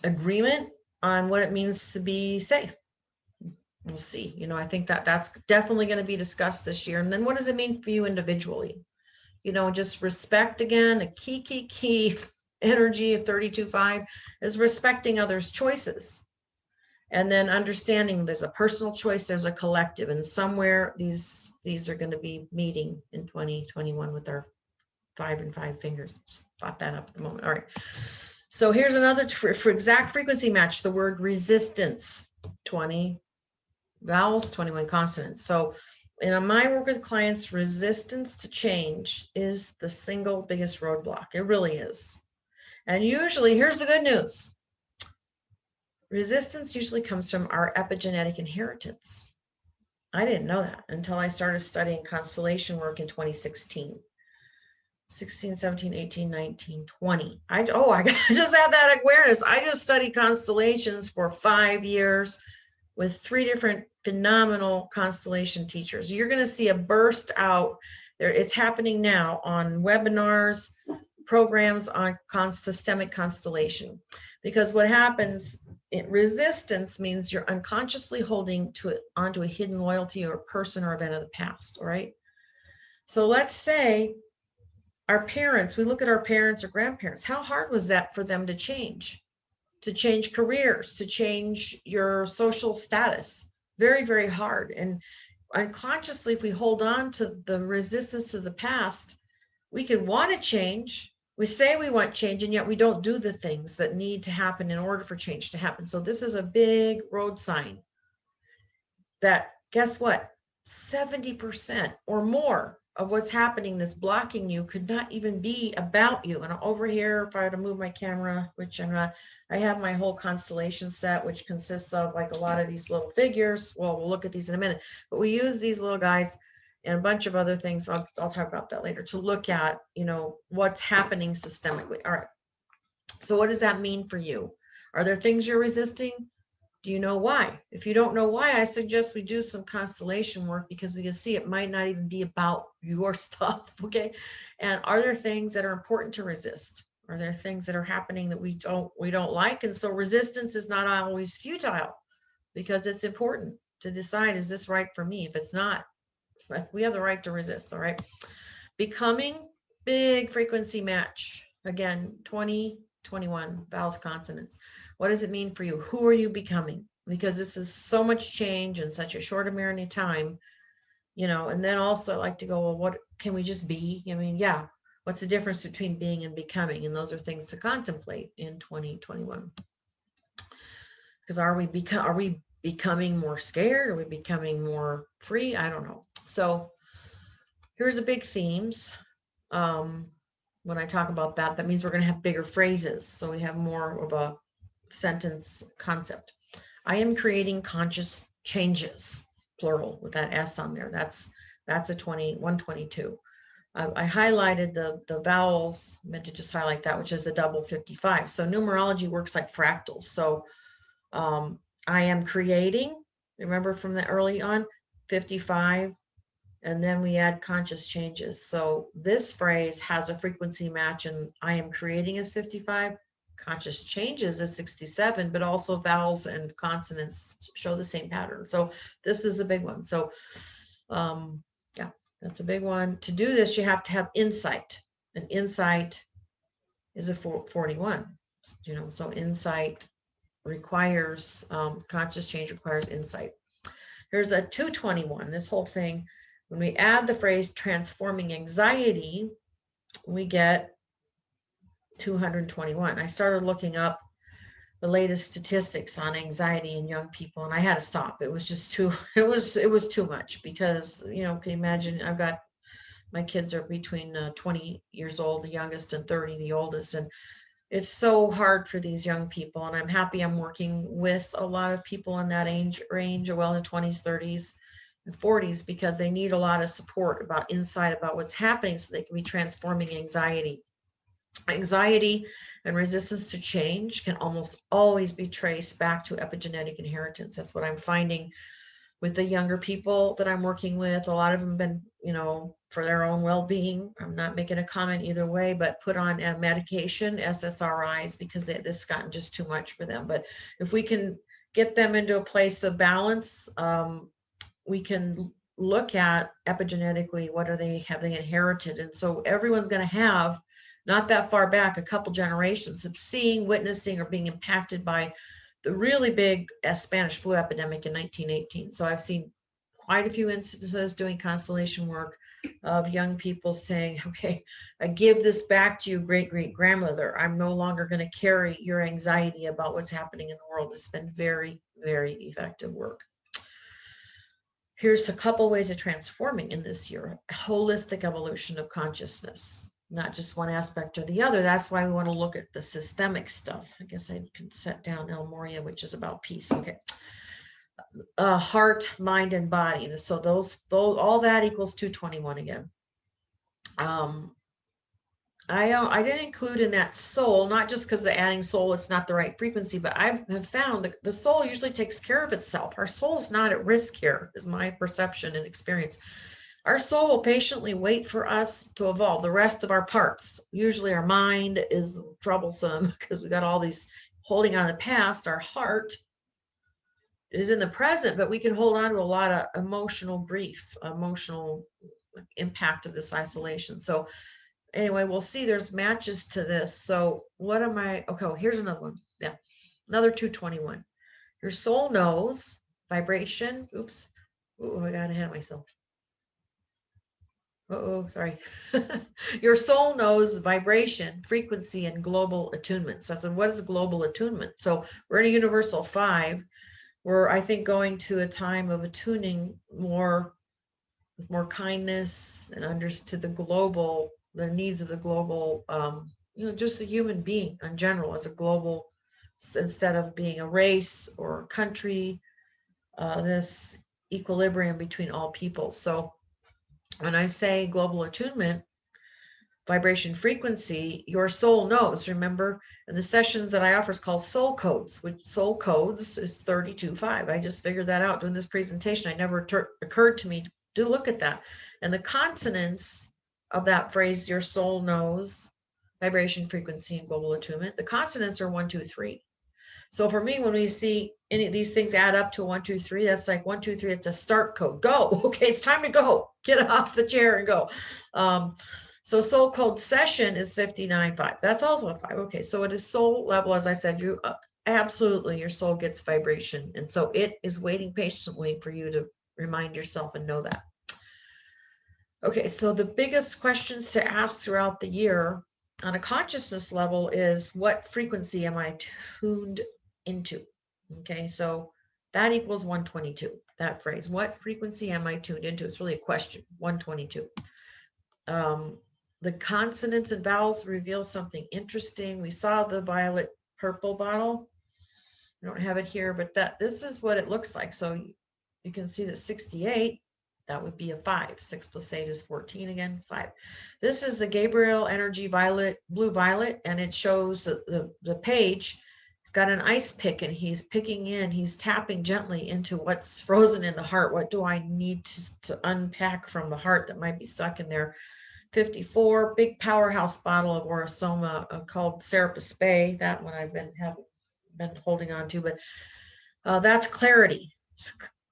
agreement on what it means to be safe? We'll see. You know, I think that that's definitely going to be discussed this year. And then what does it mean for you individually? You know, just respect, again, a key energy of 32.5 is respecting others' choices. And then understanding there's a personal choice, there's a collective, and somewhere these are going to be meeting in 2021 with our 5 and 5 fingers. Just thought that up at the moment. All right. So here's another for exact frequency match, the word resistance. 20 vowels, 21 consonants. So in my work with clients, resistance to change is the single biggest roadblock. It really is. And usually, here's the good news. Resistance usually comes from our epigenetic inheritance. I didn't know that until I started studying constellation work in 2016. 16, 17, 18, 19, 20. I just had that awareness. I just studied constellations for 5 years with 3 different phenomenal constellation teachers. You're going to see a burst out there. It's happening now on webinars, programs on systemic constellation. Because what happens, resistance means you're unconsciously holding onto a hidden loyalty or person or event of the past, all right? So let's say our parents, we look at our parents or grandparents, how hard was that for them to change careers, to change your social status? Very, very hard. And unconsciously, if we hold on to the resistance to the past, we could want to change. We say we want change, and yet we don't do the things that need to happen in order for change to happen. So this is a big road sign that, guess what? 70% or more of what's happening that's blocking you could not even be about you. And over here, if I were to move my camera, which I'm not, I have my whole constellation set, which consists of like a lot of these little figures. Well, we'll look at these in a minute, but we use these little guys and a bunch of other things. I'll talk about that later, to look at, you know, what's happening systemically. All right. So what does that mean for you? Are there things you're resisting? Do you know why? If you don't know why, I suggest we do some constellation work, because we can see it might not even be about your stuff, okay? And are there things that are important to resist? Are there things that are happening that we don't like? And so resistance is not always futile, because it's important to decide, is this right for me? If it's not, we have the right to resist, all right? Becoming, big frequency match. Again, 20, 21, vowels, consonants. What does it mean for you? Who are you becoming? Because this is so much change in such a short amount of time, you know. And then also I like to go, well, what can we just be? I mean, yeah, what's the difference between being and becoming? And those are things to contemplate in 2021. Because are we becoming more scared? Are we becoming more free? I don't know. So here's the big themes. When I talk about that, that means we're going to have bigger phrases. So we have more of a sentence concept. I am creating conscious changes, plural, with that S on there. That's a 122. I highlighted the vowels, meant to just highlight that, which is a double 55. So numerology works like fractals. So I am creating, remember from the early on, 55, and then we add conscious changes. So this phrase has a frequency match, and I am creating is 55, conscious changes is 67, but also vowels and consonants show the same pattern. So this is a big one. So yeah, that's a big one. To do this, you have to have insight. And insight is a 41. So insight requires, conscious change requires insight. Here's a 221. This whole thing, when we add the phrase transforming anxiety, we get 221. I started looking up the latest statistics on anxiety in young people, and I had to stop. It was just too, it was too much, because, can you imagine, my kids are between 20 years old, the youngest, and 30, the oldest. And it's so hard for these young people. And I'm happy I'm working with a lot of people in that age range, well, in the 20s, 30s, and 40s, because they need a lot of support about insight about what's happening, so they can be transforming anxiety. Anxiety and resistance to change can almost always be traced back to epigenetic inheritance. That's what I'm finding with the younger people that I'm working with. A lot of them have been, for their own well-being, I'm not making a comment either way, but put on a medication, SSRIs, because this has gotten just too much for them. But if we can get them into a place of balance, we can look at epigenetically, what have they inherited. And so everyone's going to have, not that far back, a couple generations of seeing, witnessing, or being impacted by the really big Spanish flu epidemic in 1918. So I've seen quite a few instances doing constellation work of young people saying, okay, I give this back to you, great-great-grandmother. I'm no longer going to carry your anxiety about what's happening in the world. It's been very, very effective work. Here's a couple ways of transforming in this year. Holistic evolution of consciousness, not just one aspect or the other. That's why we want to look at the systemic stuff. I guess I can set down El Moria, which is about peace. Okay. Heart, mind, and body. So those all that equals 221 again. I didn't include in that soul, not just because the adding soul, it's not the right frequency, but I have found that the soul usually takes care of itself. Our soul is not at risk here, is my perception and experience. Our soul will patiently wait for us to evolve. The rest of our parts, usually our mind is troublesome because we got all these holding on the past. Our heart is in the present, but we can hold on to a lot of emotional grief, emotional impact of this isolation. So anyway, we'll see there's matches to this. So what am I? Okay, here's another one. Yeah, another 221. Your soul knows vibration. Oops. Oh, I got ahead of myself. Sorry. Your soul knows vibration, frequency, and global attunement. So I said, what is global attunement? So we're in a universal 5. We're, I think, going to a time of attuning more kindness and to the needs of the global, just the human being in general as a global, instead of being a race or a country, this equilibrium between all people. So when I say global attunement, vibration, frequency, your soul knows. Remember, and the sessions that I offer is called soul codes, which soul codes is 32.5. I just figured that out doing this presentation. I never occurred to me to look at that. And the consonants of that phrase, your soul knows, vibration, frequency, and global attunement, the consonants are 1, 2, 3. So for me, when we see any of these things add up to 1, 2, 3, that's like 1, 2, 3. It's a start code. Go. Okay, it's time to go. Get off the chair and go. So soul code session is 59.5. That's also a 5. Okay, so at a soul level, as I said, you absolutely, your soul gets vibration, and so it is waiting patiently for you to remind yourself and know that. Okay, so the biggest questions to ask throughout the year on a consciousness level is, what frequency am I tuned into? Okay, so that equals 122, that phrase. What frequency am I tuned into? It's really a question, 122. The consonants and vowels reveal something interesting. We saw the violet purple bottle. I don't have it here, but this is what it looks like. So you can see that 68, that would be a 5. 6 plus 8 is 14 again, 5. This is the Gabriel Energy Violet, blue violet, and it shows the page. It's got an ice pick, and he's tapping gently into what's frozen in the heart. What do I need to unpack from the heart that might be stuck in there? 54, big powerhouse bottle of Aura-Soma called Serapis Bay. That one I've been holding on to, but that's clarity.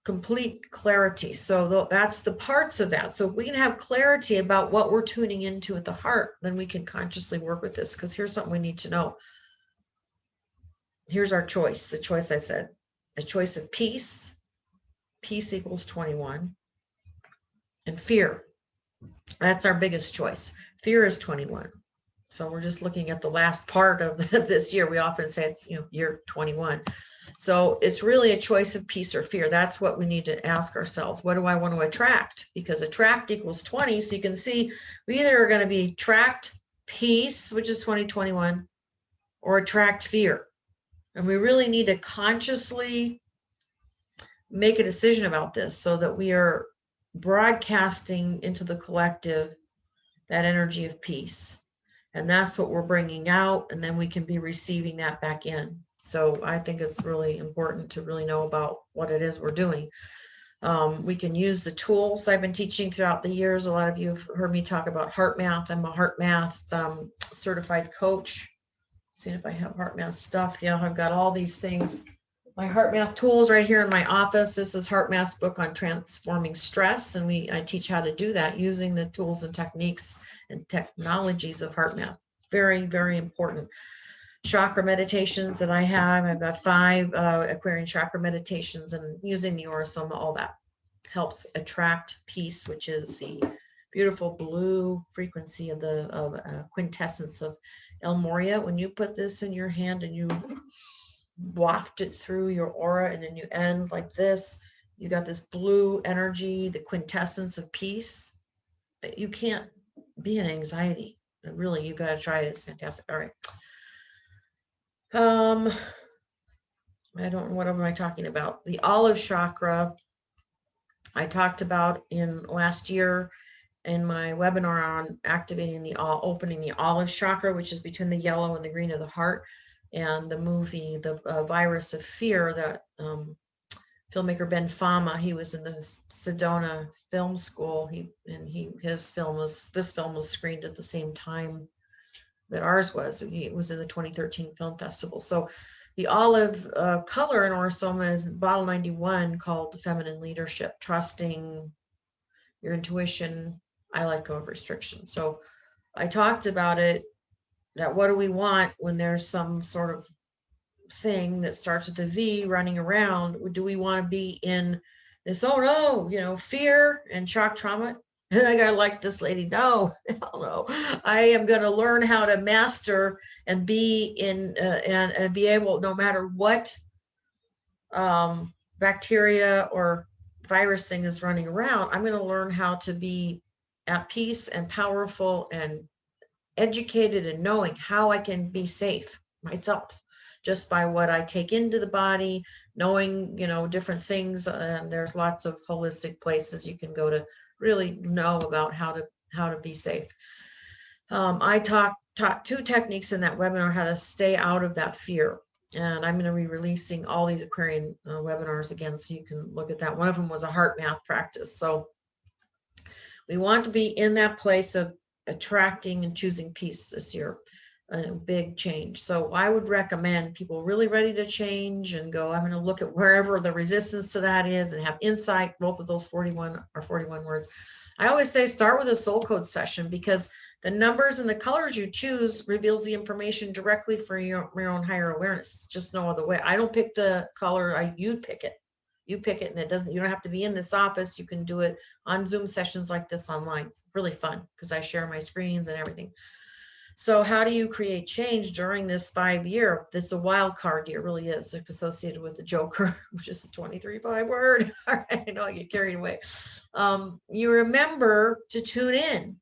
complete clarity. So that's the parts of that. So we can have clarity about what we're tuning into at the heart, then we can consciously work with this. Because here's something we need to know. Here's our choice. The choice I said, a choice of peace. Peace equals 21. And fear. That's our biggest choice. Fear is 21. So we're just looking at the last part of this year. We often say it's, year 21. So it's really a choice of peace or fear. That's what we need to ask ourselves. What do I want to attract? Because attract equals 20. So you can see we either are going to be attract peace, which is 2021, or attract fear. And we really need to consciously make a decision about this so that we are broadcasting into the collective that energy of peace. And that's what we're bringing out. And then we can be receiving that back in. So I think it's really important to really know about what it is we're doing. We can use the tools I've been teaching throughout the years. A lot of you have heard me talk about heart math. I'm a heart math certified coach. Seeing if I have heart math stuff. Yeah, I've got all these things. My heart math tools right here in my office. This is Heart Math's book on transforming stress. And I teach how to do that using the tools and techniques and technologies of heart math. Very, very important. Chakra meditations that I have. I've got 5 Aquarian chakra meditations, and using the Aura-Soma, all that helps attract peace, which is the beautiful blue frequency of the quintessence of El Moria. When you put this in your hand and you waft it through your aura, and then you end like this, you got this blue energy, the quintessence of peace. You can't be in anxiety. Really, you got to try it. It's fantastic. All right. I don't know, what am I talking about? The olive chakra, I talked about in last year in my webinar on activating opening the olive chakra, which is between the yellow and the green of the heart, and the movie, The Virus of Fear, that filmmaker Ben Fama, he was in the Sedona Film School. This film was screened at the same time that ours was. It was in the 2013 film festival. So the olive color in Aura-Soma is bottle 91, called the feminine leadership, trusting your intuition. I let go of restriction. So I talked about it, that what do we want when there's some sort of thing that starts with a V running around? Do we want to be in this, oh no, fear and shock trauma? And I got like this lady, no, hell no. I am going to learn how to master and be in and be able, no matter what bacteria or virus thing is running around, I'm going to learn how to be at peace and powerful and educated and knowing how I can be safe myself just by what I take into the body, knowing, different things. And there's lots of holistic places you can go to really know about how to be safe. I taught 2 techniques in that webinar, how to stay out of that fear. And I'm going to be releasing all these Aquarian webinars again, so you can look at that. One of them was a heart math practice. So we want to be in that place of attracting and choosing peace this year, a big change. So I would recommend people really ready to change and go, I'm going to look at wherever the resistance to that is and have insight. Both of those 41 words. I always say start with a soul code session, because the numbers and the colors you choose reveals the information directly for your own higher awareness. It's just no other way. I don't pick the color. You pick it. You pick it, and you don't have to be in this office. You can do it on Zoom sessions like this online. It's really fun because I share my screens and everything. So how do you create change during this 5-year? This is a wild card year, really is. It's associated with the Joker, which is a 23-5 word. All right, I know I get carried away. You remember to tune in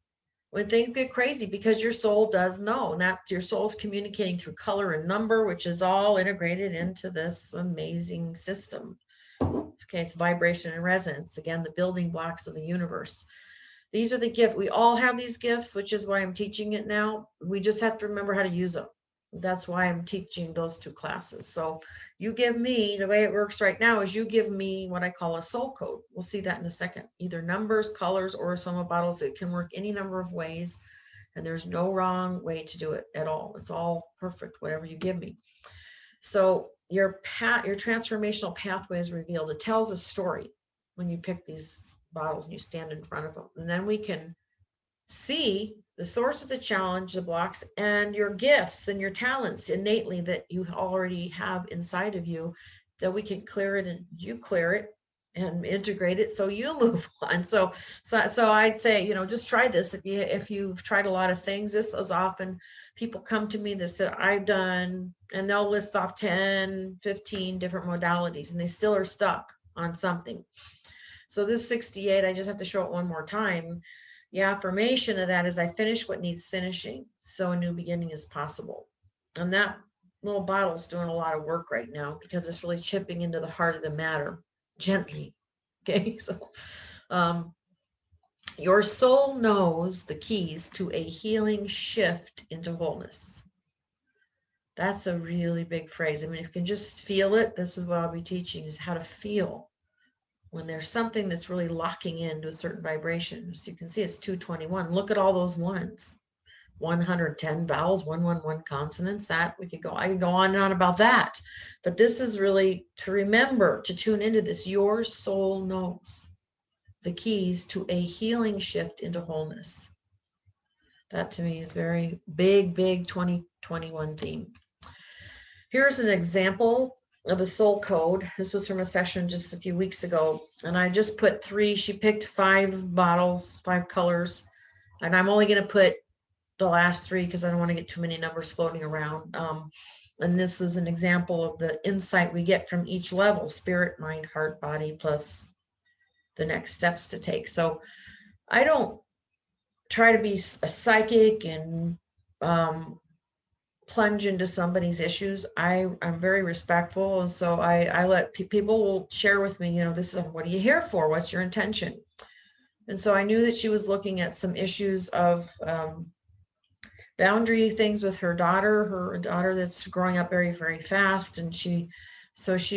when things get crazy, because your soul does know, and that's your soul's communicating through color and number, which is all integrated into this amazing system. Okay, it's vibration and resonance. Again, the building blocks of the universe. These are the gifts. We all have these gifts, which is why I'm teaching it now. We just have to remember how to use them. That's why I'm teaching those 2 classes. So you give me, the way it works right now is you give me what I call a soul code. We'll see that in a second. Either numbers, colors, or Soma bottles. It can work any number of ways, and there's no wrong way to do it at all. It's all perfect, whatever you give me. So your transformational pathway is revealed. It tells a story. when you pick these bottles and you stand in front of them. And then we can see the source of the challenge, the blocks, and your gifts and your talents innately that you already have inside of you, that we can clear it and you clear it and integrate it so you move on. So I'd say, just try this. If you've tried a lot of things, this is often people come to me that said, I've done, and they'll list off 10, 15 different modalities, and they still are stuck on something. So this 68, I just have to show it one more time. The affirmation of that is, I finish what needs finishing, so a new beginning is possible. And that little bottle's doing a lot of work right now because it's really chipping into the heart of the matter gently. Okay, so your soul knows the keys to a healing shift into wholeness. That's a really big phrase. I mean, if you can just feel it, this is what I'll be teaching, is how to feel when there's something that's really locking into a certain vibration. So you can see it's 221. Look at all those ones. 110 vowels, 111 consonants. I could go on and on about that. But this is really to remember to tune into this. Your soul knows the keys to a healing shift into wholeness. That to me is very big 2021 theme. Here's an example of a soul code. This was from a session just a few weeks ago. And I just put 3. She picked 5 bottles, 5 colors. And I'm only going to put the last 3 because I don't want to get too many numbers floating around. And this is an example of the insight we get from each level: spirit, mind, heart, body, plus the next steps to take. So I don't try to be a psychic and plunge into somebody's issues. I'm very respectful. And so I let people will share with me, this is, what are you here for? What's your intention? And so I knew that she was looking at some issues of boundary things with her daughter that's growing up very, very fast. And she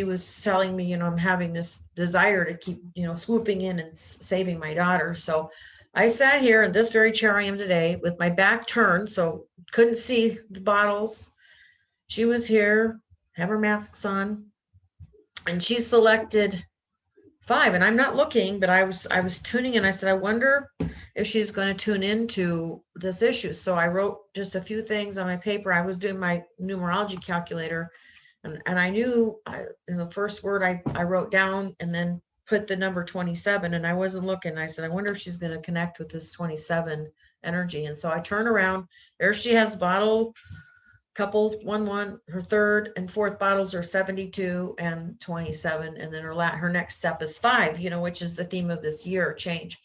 was telling me, I'm having this desire to keep, swooping in and saving my daughter. So I sat here in this very chair I am today with my back turned, so couldn't see the bottles. She was here, have her masks on, and she selected 5. And I'm not looking, but I was tuning in. I said, I wonder if she's going to tune into this issue. So I wrote just a few things on my paper. I was doing my numerology calculator, and I knew the first word I wrote down and then put the number 27, and I wasn't looking. I said, I wonder if she's going to connect with this 27 energy. And so I turn around, there she has bottle, couple, 1, her third and fourth bottles are 72 and 27. And then her next step is 5, which is the theme of this year, change.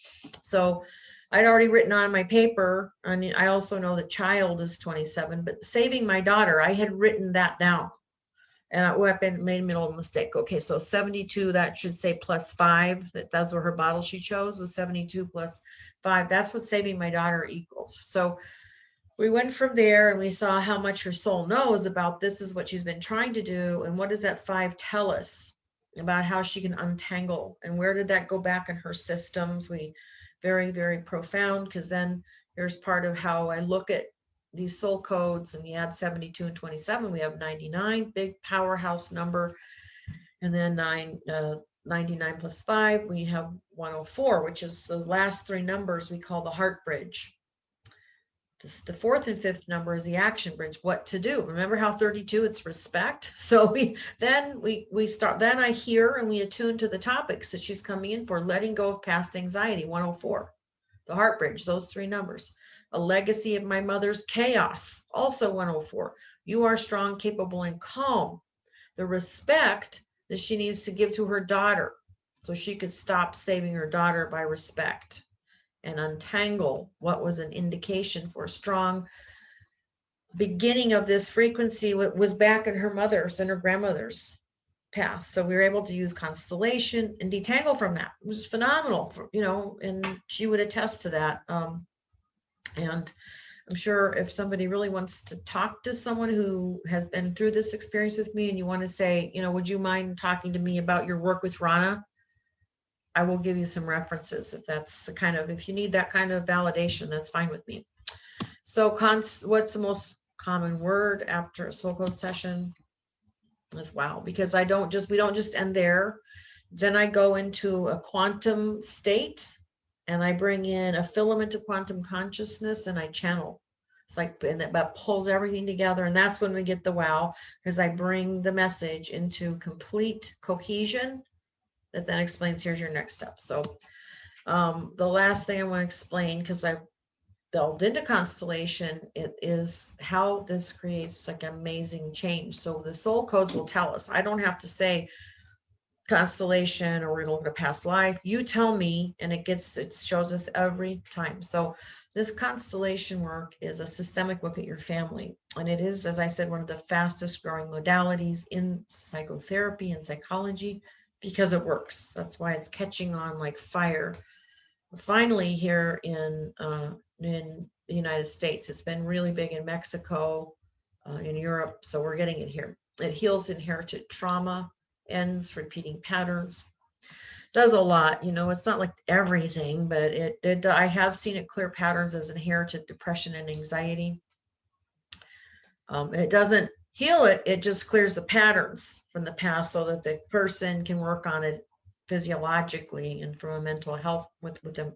So I'd already written on my paper, and I also know that child is 27, but saving my daughter, I had written that down. And I made a little mistake. Okay, so 72, that should say plus 5. That's what her bottle she chose was 72 plus 5. That's what saving my daughter equals. So we went from there and we saw how much her soul knows about this is what she's been trying to do. And what does that 5 tell us about how she can untangle? And where did that go back in her systems? Very, very profound, because then here's part of how I look at these soul codes, and we add 72 and 27, we have 99, big powerhouse number. And then 99 plus 5, we have 104, which is the last 3 numbers we call the heart bridge. The 4th and 5th number is the action bridge, what to do. Remember how 32, it's respect. So we start, then I hear and we attune to the topics that she's coming in for. Letting go of past anxiety, 104, the heart bridge, those 3 numbers. A legacy of my mother's chaos, also 104. You are strong, capable, and calm. The respect that she needs to give to her daughter, so she could stop saving her daughter by respect and untangle what was an indication for a strong beginning of this frequency. What was back in her mother's and her grandmother's path. So we were able to use constellation and detangle from that. It was phenomenal, and she would attest to that. And I'm sure if somebody really wants to talk to someone who has been through this experience with me, and you want to say, would you mind talking to me about your work with Rana? I will give you some references if you need that kind of validation, that's fine with me. So what's the most common word after a soul code session? Is wow, because we don't just end there. Then I go into a quantum state and I bring in a filament of quantum consciousness and I channel. It's like, and that pulls everything together. And that's when we get the wow, because I bring the message into complete cohesion that then explains, here's your next step. So the last thing I want to explain, because I've delved into constellation, it is how this creates like amazing change. So the soul codes will tell us. I don't have to say constellation or we're going to look at a past life. You tell me, and it shows us every time. So this constellation work is a systemic look at your family. And it is, as I said, one of the fastest growing modalities in psychotherapy and psychology because it works. That's why it's catching on like fire. Finally, here in the United States, it's been really big in Mexico, in Europe. So we're getting it here. It heals inherited trauma, ends repeating patterns, does a lot. You know, it's not like everything, but I have seen it clear patterns as inherited depression and anxiety. It doesn't heal it, it just clears the patterns from the past so that the person can work on it physiologically and from a mental health with a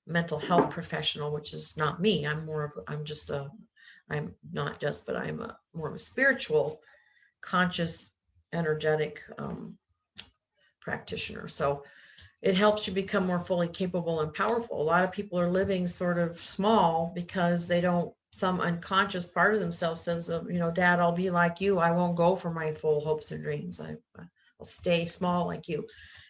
mental health professional, which is not me. I'm more of a spiritual, conscious, energetic practitioner. So it helps you become more fully capable and powerful. A lot of people are living sort of small because they don't, some unconscious part of themselves says, you know, Dad, I'll be like you. I won't go for my full hopes and dreams. I'll stay small like you.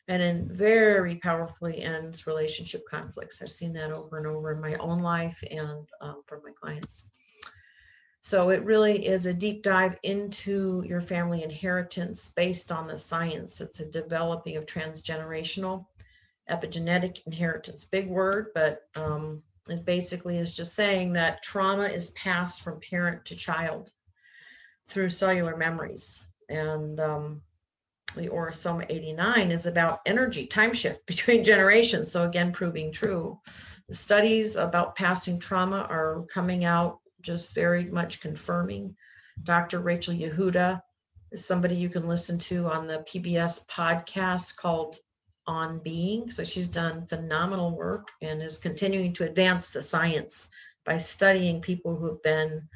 And then very powerfully ends relationship conflicts. I've seen that over and over in my own life and from my clients. So it really is a deep dive into your family inheritance based on the science. It's a developing of transgenerational epigenetic inheritance. Big word, but it basically is just saying that trauma is passed from parent to child through cellular memories. And the Aura-Soma 89 is about energy, time shift between generations. So again, proving true. The studies about passing trauma are coming out, just very much confirming. Dr. Rachel Yehuda is somebody you can listen to on the PBS podcast called On Being. So she's done phenomenal work and is continuing to advance the science by studying people who have been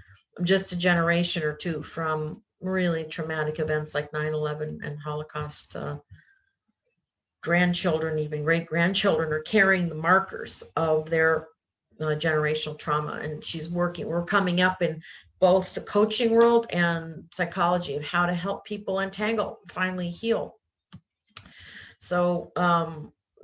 just a generation or two from really traumatic events like 9/11 and Holocaust. Grandchildren, even great-grandchildren, are carrying the markers of their generational trauma. And we're coming up in both the coaching world and psychology of how to help people untangle, finally heal. So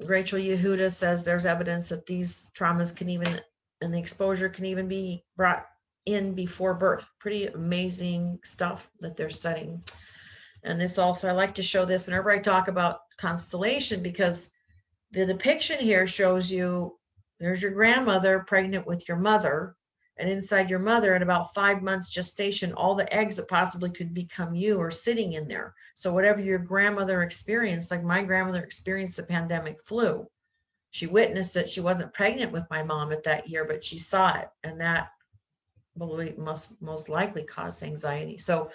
Rachel Yehuda says there's evidence that these traumas can even, and the exposure can even be brought in before birth. Pretty amazing stuff that they're studying. And it's also, I like to show this whenever I talk about constellation, because the depiction here shows you there's your grandmother pregnant with your mother, and inside your mother at about 5 months gestation, all the eggs that possibly could become you are sitting in there. So whatever your grandmother experienced, like my grandmother experienced the pandemic flu. She witnessed it. She wasn't pregnant with my mom at that year, but she saw it. And that must most likely cause anxiety. So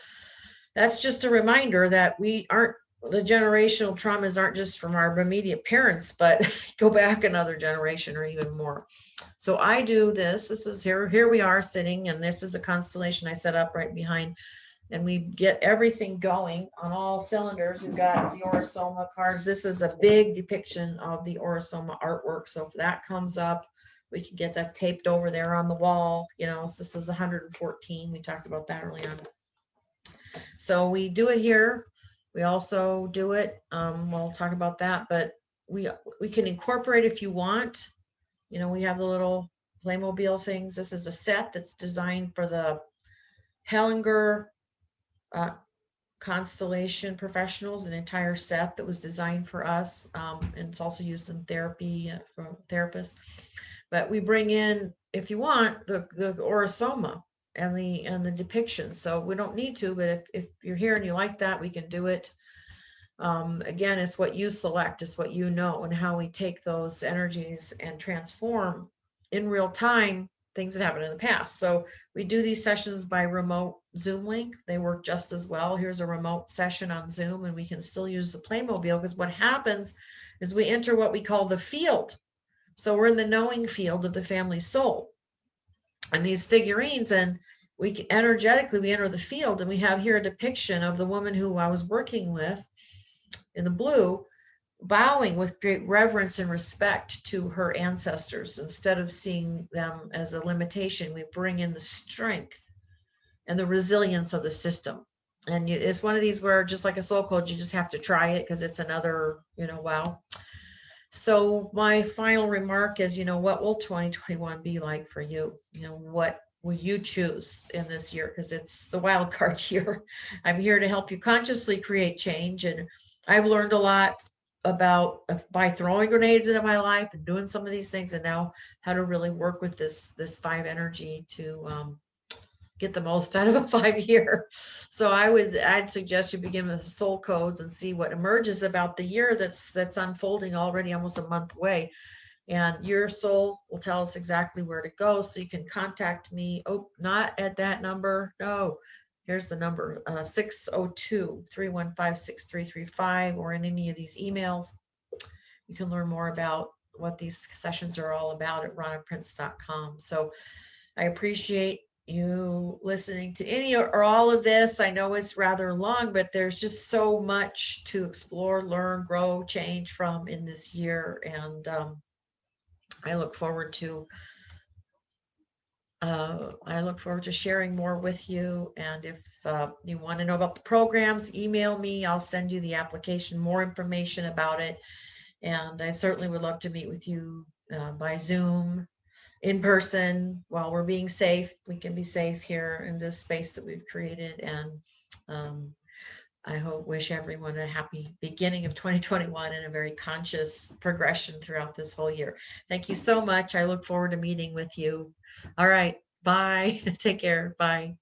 that's just a reminder that the generational traumas aren't just from our immediate parents, but go back another generation or even more. So I do this. This is here we are sitting, and this is a constellation I set up right behind, and we get everything going on all cylinders. We've got the Aura-Soma cards. This is a big depiction of the Aura-Soma artwork. So if that comes up, we can get that taped over there on the wall. You know, so this is 114. We talked about that early on. So we do it here. We also do it, we'll talk about that, but we can incorporate if you want. You know, we have the little Playmobil things. This is a set that's designed for the Hellinger constellation professionals, an entire set that was designed for us. And it's also used in therapy for therapists. But we bring in, if you want, the Aura-Soma and the depiction. So we don't need to, but if you're here and you like that, we can do it. Again, it's what you select, it's what you know, and how we take those energies and transform in real time things that happened in the past. So we do these sessions by remote Zoom link. They work just as well. Here's a remote session on Zoom, and we can still use the Playmobil, because what happens is we enter what we call the field. So we're in the knowing field of the family soul. And these figurines, and we energetically, we enter the field, and we have here a depiction of the woman who I was working with in the blue, bowing with great reverence and respect to her ancestors. Instead of seeing them as a limitation, we bring in the strength and the resilience of the system. And it's one of these where, just like a soul code, you just have to try it, because it's another, wow. So my final remark is, what will 2021 be like for you? What will you choose in this year? Because it's the wild card year. I'm here to help you consciously create change. And I've learned a lot about by throwing grenades into my life and doing some of these things, and now how to really work with this 5 energy to get the most out of a 5 year. So I'd suggest you begin with soul codes and see what emerges about the year that's unfolding already, almost a month away. And your soul will tell us exactly where to go. So you can contact me. Oh, not at that number. No, here's the number, 602-315-6335, or in any of these emails. You can learn more about what these sessions are all about at ronaprince.com. So I appreciate you listening to any or all of this. I know it's rather long, but there's just so much to explore, learn, grow, change from in this year. And I look forward to sharing more with you. And if you want to know about the programs, email me. I'll send you the application, more information about it. And I certainly would love to meet with you by Zoom, in person, while we're being safe. We can be safe here in this space that we've created. And I wish everyone a happy beginning of 2021 and a very conscious progression throughout this whole year. Thank you so much. I look forward to meeting with you. All right. Bye. Take care. Bye.